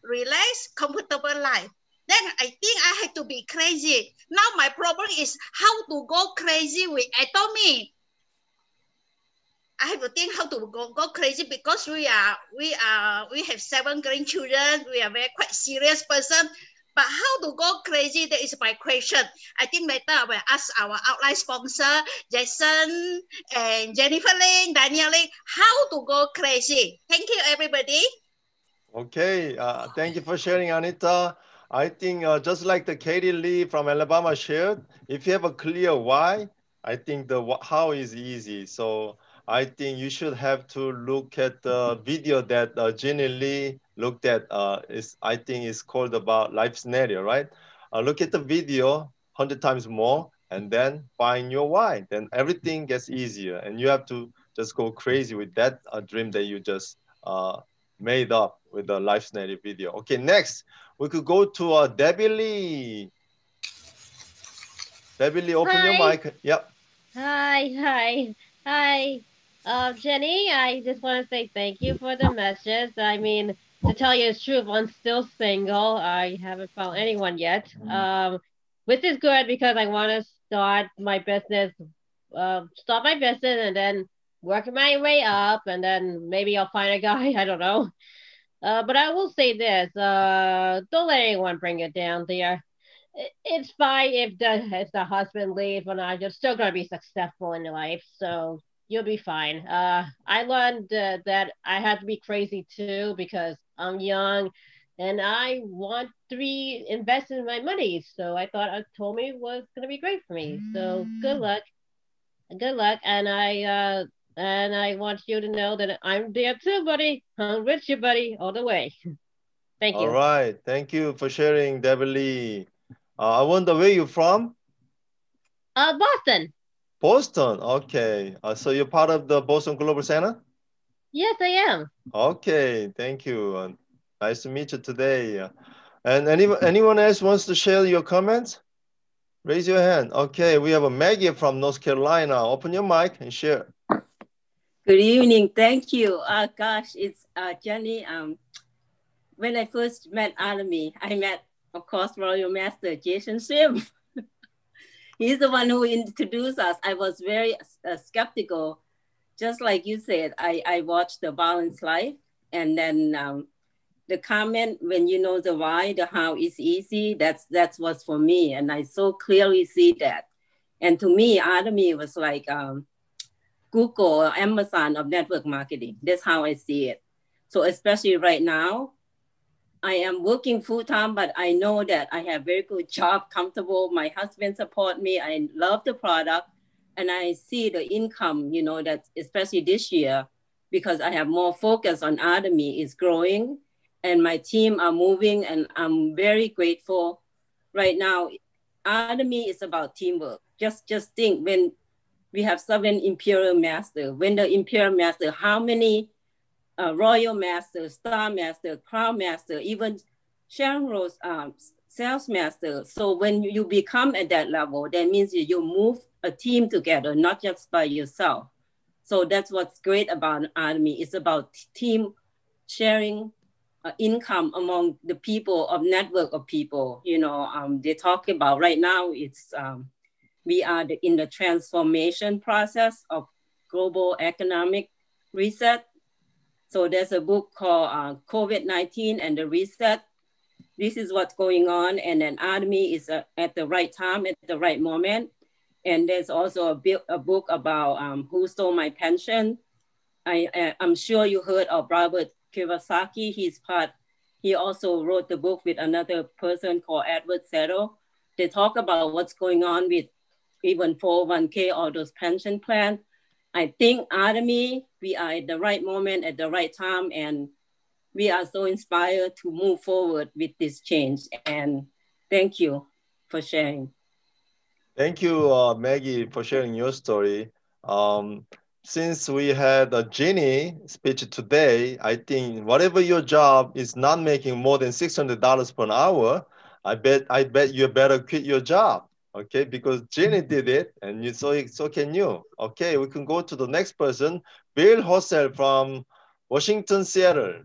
Speaker 11: relaxed, comfortable life. Then I think I had to be crazy. Now my problem is how to go crazy with Atomy. I have to think how to go crazy because we have 7 grandchildren. We are very quite serious person. But how to go crazy, that is my question. I think later I will ask our outline sponsor, Jason and Jennifer Ling, Daniel Ling, how to go crazy. Thank you, everybody.
Speaker 1: Okay, thank you for sharing, Anita. I think just like the Katie Lee from Alabama shared, if you have a clear why, I think the how is easy. So I think you should have to look at the video that Jenny Lee looked at. I think it's called about life scenario, right? Look at the video 100 times more and then find your why. Then everything gets easier and you have to just go crazy with that dream that you just made up with the life scenario video. Okay, next we could go to Debbie Lee. Debbie Lee, open your mic. Yep.
Speaker 12: Hi. Jenny, I just want to say thank you for the message. I mean, to tell you the truth, I'm still single. I haven't found anyone yet. Which is good because I want to start my business and then work my way up, and then maybe I'll find a guy. I don't know. But I will say this: don't let anyone bring you down, dear. It's fine if the husband leaves or not. You're still gonna be successful in your life, so you'll be fine. I learned that I had to be crazy too because I'm young, and I want to invest in my money. So I thought Atomy was gonna be great for me. So good luck, and I want you to know that I'm there too, buddy. I'm with you, buddy, all the way. Thank you.
Speaker 1: All right, thank you for sharing, Debbie Lee. I wonder where you're from?
Speaker 12: Boston.
Speaker 1: Boston, okay. So you're part of the Boston Global Center?
Speaker 12: Yes, I am.
Speaker 1: Okay, thank you. Nice to meet you today. And anyone else wants to share your comments? Raise your hand. Okay, we have a Maggie from North Carolina. Open your mic and share.
Speaker 13: Good evening. Thank you. Gosh, it's Jenny. When I first met Atomy, I met, of course, Royal Master Jason Sim. He's the one who introduced us. I was very skeptical. Just like you said, I watched the Balanced Life, and then the comment, when you know the why, the how is easy, that's what's for me. And I so clearly see that. And to me, Atomy was like Google or Amazon of network marketing. That's how I see it. So especially right now, I am working full-time, but I know that I have very good job, comfortable. My husband support me. I love the product. And I see the income, you know, that especially this year, because I have more focus on Atomy is growing and my team are moving, and I'm very grateful. Right now, Atomy is about teamwork. Just think, when we have 7 Imperial Master, when the Imperial Master, how many Royal Master, Star Master, Crown Master, even Sharon Rose Sales Master. So when you become at that level, that means you move a team together, not just by yourself. So that's what's great about Atomy. It's about team sharing income among the people, of network of people. You know, they talk about right now, it's we are in the transformation process of global economic reset. So there's a book called COVID-19 and the Reset. This is what's going on. And then Atomy is at the right time, at the right moment. And there's also a book about Who Stole My Pension. I'm sure you heard of Robert Kiyosaki. He also wrote the book with another person called Edward Settle. They talk about what's going on with even 401k, all those pension plans. I think Atomy, we are at the right moment, at the right time, and we are so inspired to move forward with this change. And thank you for sharing.
Speaker 1: Thank you, Maggie, for sharing your story. Since we had a Jenny speech today, I think whatever your job is not making more than $600 per hour, I bet you better quit your job, okay? Because Jenny did it, and so can you. Okay, we can go to the next person, Bill Hossel from Washington, Seattle.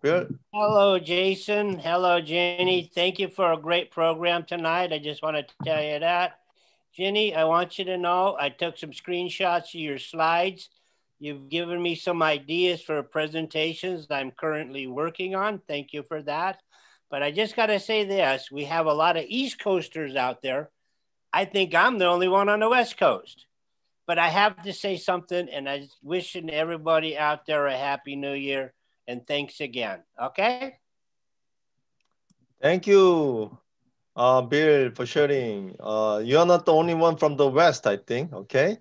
Speaker 1: Bill?
Speaker 14: Hello, Jason. Hello, Jenny. Thank you for a great program tonight. I just want to tell you that. Jenny, I want you to know I took some screenshots of your slides. You've given me some ideas for presentations that I'm currently working on. Thank you for that. But I just got to say this. We have a lot of East Coasters out there. I think I'm the only one on the West Coast. But I have to say something, and I'm wishing everybody out there a Happy New Year. And thanks again. Okay?
Speaker 1: Thank you, Bill, for sharing. You're not the only one from the West, I think. Okay.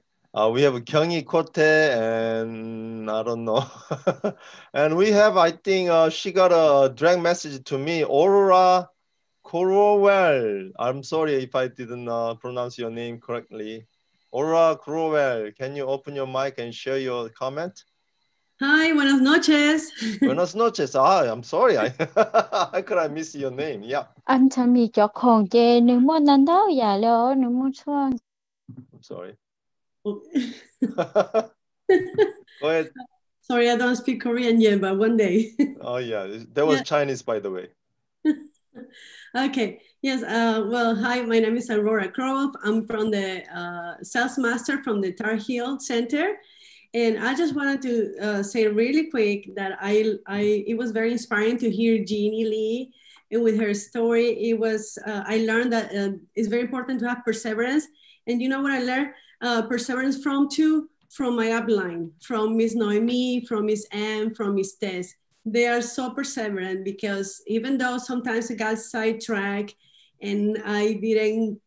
Speaker 1: We have Kyungi Kote, and I don't know. And we have, I think, she got a direct message to me, Aurora Corowell. I'm sorry if I didn't pronounce your name correctly. Aurora Corowell, can you open your mic and share your comment?
Speaker 15: Hi, buenas noches.
Speaker 1: Buenas noches. I'm sorry. How could I miss your name? Yeah.
Speaker 16: Anhฉันมีเจ้าของเจนึกว่านั้นเท่าอย่าแล้วนึกว่าช่วง
Speaker 1: I'm sorry.
Speaker 15: Oh.
Speaker 1: Go ahead.
Speaker 15: Sorry, I don't speak Korean yet, but one day.
Speaker 1: Oh yeah, that was Chinese, by the way.
Speaker 15: Okay. Yes. Well, hi. My name is Aurora Krolov. I'm from the Sales Master from the Tar Heel Center. And I just wanted to say really quick that it was very inspiring to hear Jeannie Lee and with her story. It was, I learned that it's very important to have perseverance. And you know what I learned perseverance from too? From my upline, from Miss Noemi, from Miss Anne, from Miss Tess. They are so perseverant because even though sometimes I got sidetracked and I didn't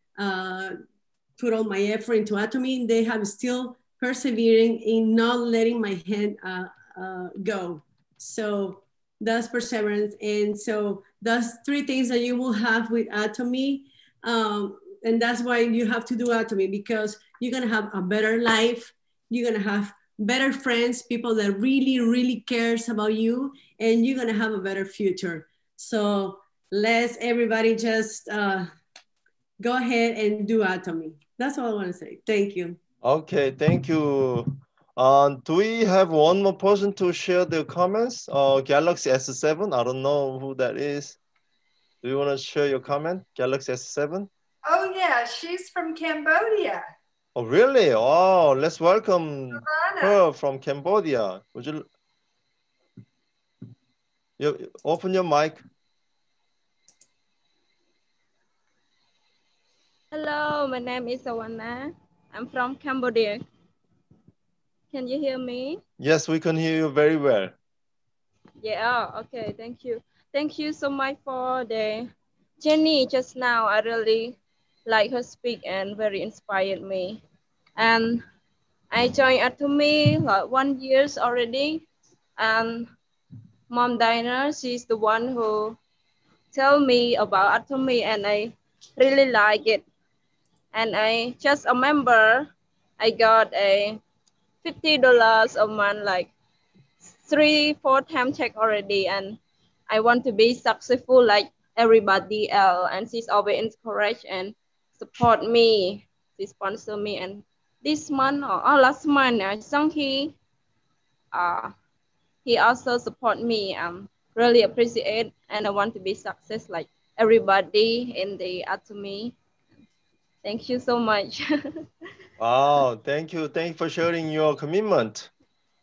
Speaker 15: put all my effort into Atomy, they have still persevering in not letting my hand go. So that's perseverance. And so that's 3 things that you will have with Atomy. And that's why you have to do Atomy, because you're gonna have a better life. You're gonna have better friends, people that really, really cares about you, and you're gonna have a better future. So let's everybody just go ahead and do Atomy. That's all I wanna say. Thank you.
Speaker 1: Okay, thank you. Do we have one more person to share their comments? Galaxy S7, I don't know who that is. Do you want to share your comment, Galaxy S7?
Speaker 17: Oh yeah, she's from Cambodia.
Speaker 1: Oh really? Oh, let's welcome her from Cambodia. Would you open your mic?
Speaker 6: Hello, my name is Sawana. I'm from Cambodia. Can you hear me?
Speaker 1: Yes, we can hear you very well.
Speaker 6: Yeah, okay, thank you. Thank you so much for the Jenny just now. I really like her speak and very inspired me. And I joined Atomy like 1 year already. And Mom Diner, she's the one who tell me about Atomy, and I really like it. And I just remember I got a $50 a month, like 3-4 times check already, and I want to be successful like everybody else. And she's always encourage and support me. She sponsor me, and this month or last month, I think he also support me. Really appreciate, and I want to be success like everybody in the Atomy. Thank you so much.
Speaker 1: Wow, thank you. Thank you for sharing your commitment.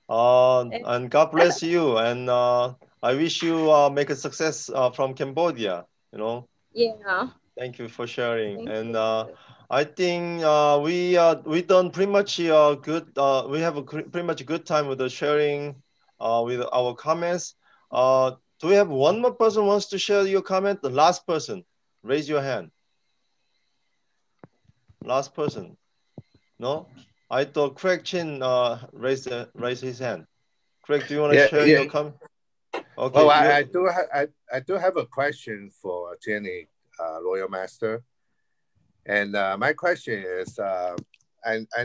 Speaker 1: And God bless you. And I wish you make a success from Cambodia, you know.
Speaker 6: Yeah.
Speaker 1: Thank you for sharing.
Speaker 6: Thank
Speaker 1: And
Speaker 6: you.
Speaker 1: I think we done pretty much good. We have a pretty much good time with the sharing with our comments. Do we have one more person wants to share your comment? The last person, raise your hand. Last person. No? I thought Craig Chin raised his hand. Craig, do you want to share your comment? Okay.
Speaker 18: Well, I do have a question for Jenny, Royal Master. And my question is, I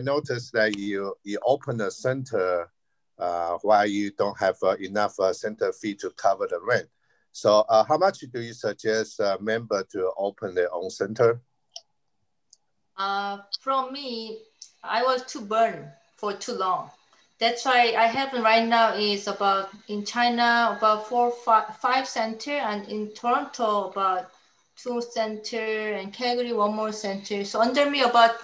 Speaker 18: noticed that you opened a center while you don't have enough center fee to cover the rent. So how much do you suggest a member to open their own center?
Speaker 2: From me, I was too burned for too long. That's why I have right now is about in China about 5 center, and in Toronto about 2 center, and Calgary 1 more center. So under me about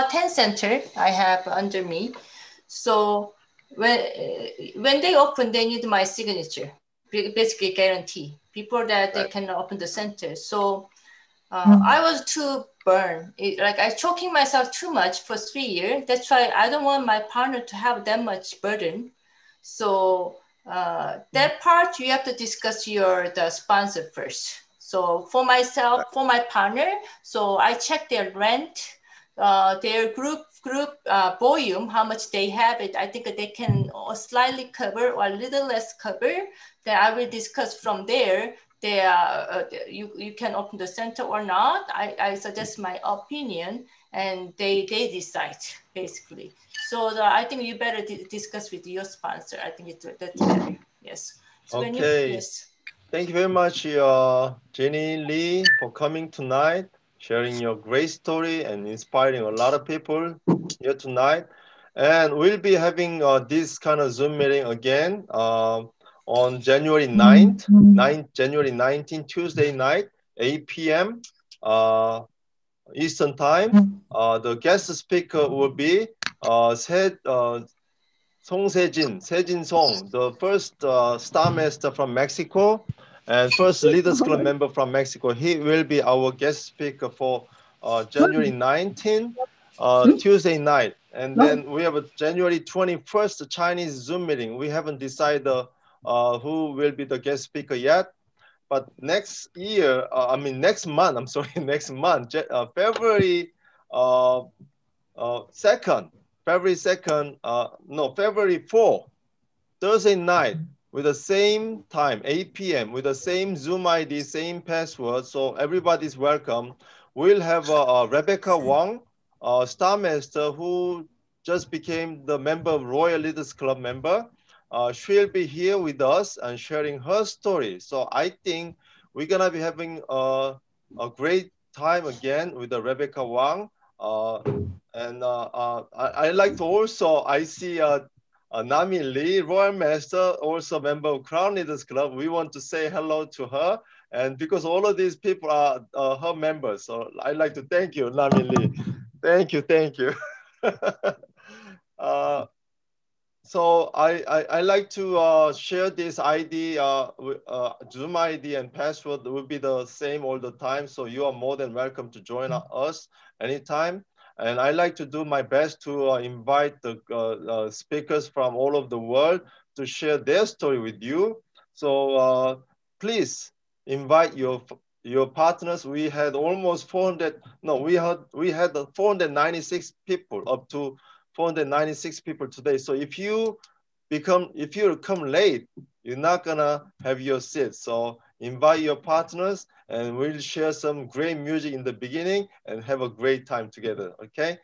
Speaker 2: 10 center I have under me. So when they open, they need my signature, basically guarantee before that they can open the center. So I was too burned. Like I choking myself too much for 3 years. That's why I don't want my partner to have that much burden. So that part you have to discuss the sponsor first. So for myself, for my partner, so I check their rent, their group volume, how much they have it. I think they can slightly cover or a little less cover. Then I will discuss from there. You can open the center or not. I suggest my opinion, and they decide basically. So I think you better discuss with your sponsor. I think that's better. Yes. So
Speaker 1: Okay.
Speaker 2: yes.
Speaker 1: Thank you very much, Jenny Lee, for coming tonight, sharing your great story and inspiring a lot of people here tonight. And we'll be having this kind of Zoom meeting again on January 9th, January 19th, Tuesday night, 8 p.m. Eastern Time. The guest speaker will be Sejin Song, the first Star Master from Mexico and first Leaders Club member from Mexico. He will be our guest speaker for January 19th, Tuesday night. And then we have a January 21st Chinese Zoom meeting. We haven't decided who will be the guest speaker yet. But next month, I'm sorry, next month, February 2nd, February 4th, Thursday night with the same time, 8 p.m., with the same Zoom ID, same password, so everybody's welcome. We'll have Rebecca Wang, Star Master, who just became the member of Royal Leaders Club member. She'll be here with us and sharing her story. So I think we're gonna be having a great time again with the Rebecca Wang. And I like to also, I see Nami Lee, Royal Master, also member of Crown Leaders Club. We want to say hello to her. And because all of these people are her members, so I'd like to thank you, Nami Lee. Thank you, thank you. So I like to share this ID, Zoom ID and password will be the same all the time. So you are more than welcome to join us anytime. And I like to do my best to invite the speakers from all over the world to share their story with you. So please invite your your partners. We had almost 400. No, we had 496 people, up to 496 people today. So if you come late, you're not gonna have your seat. So invite your partners, and we'll share some great music in the beginning and have a great time together. Okay.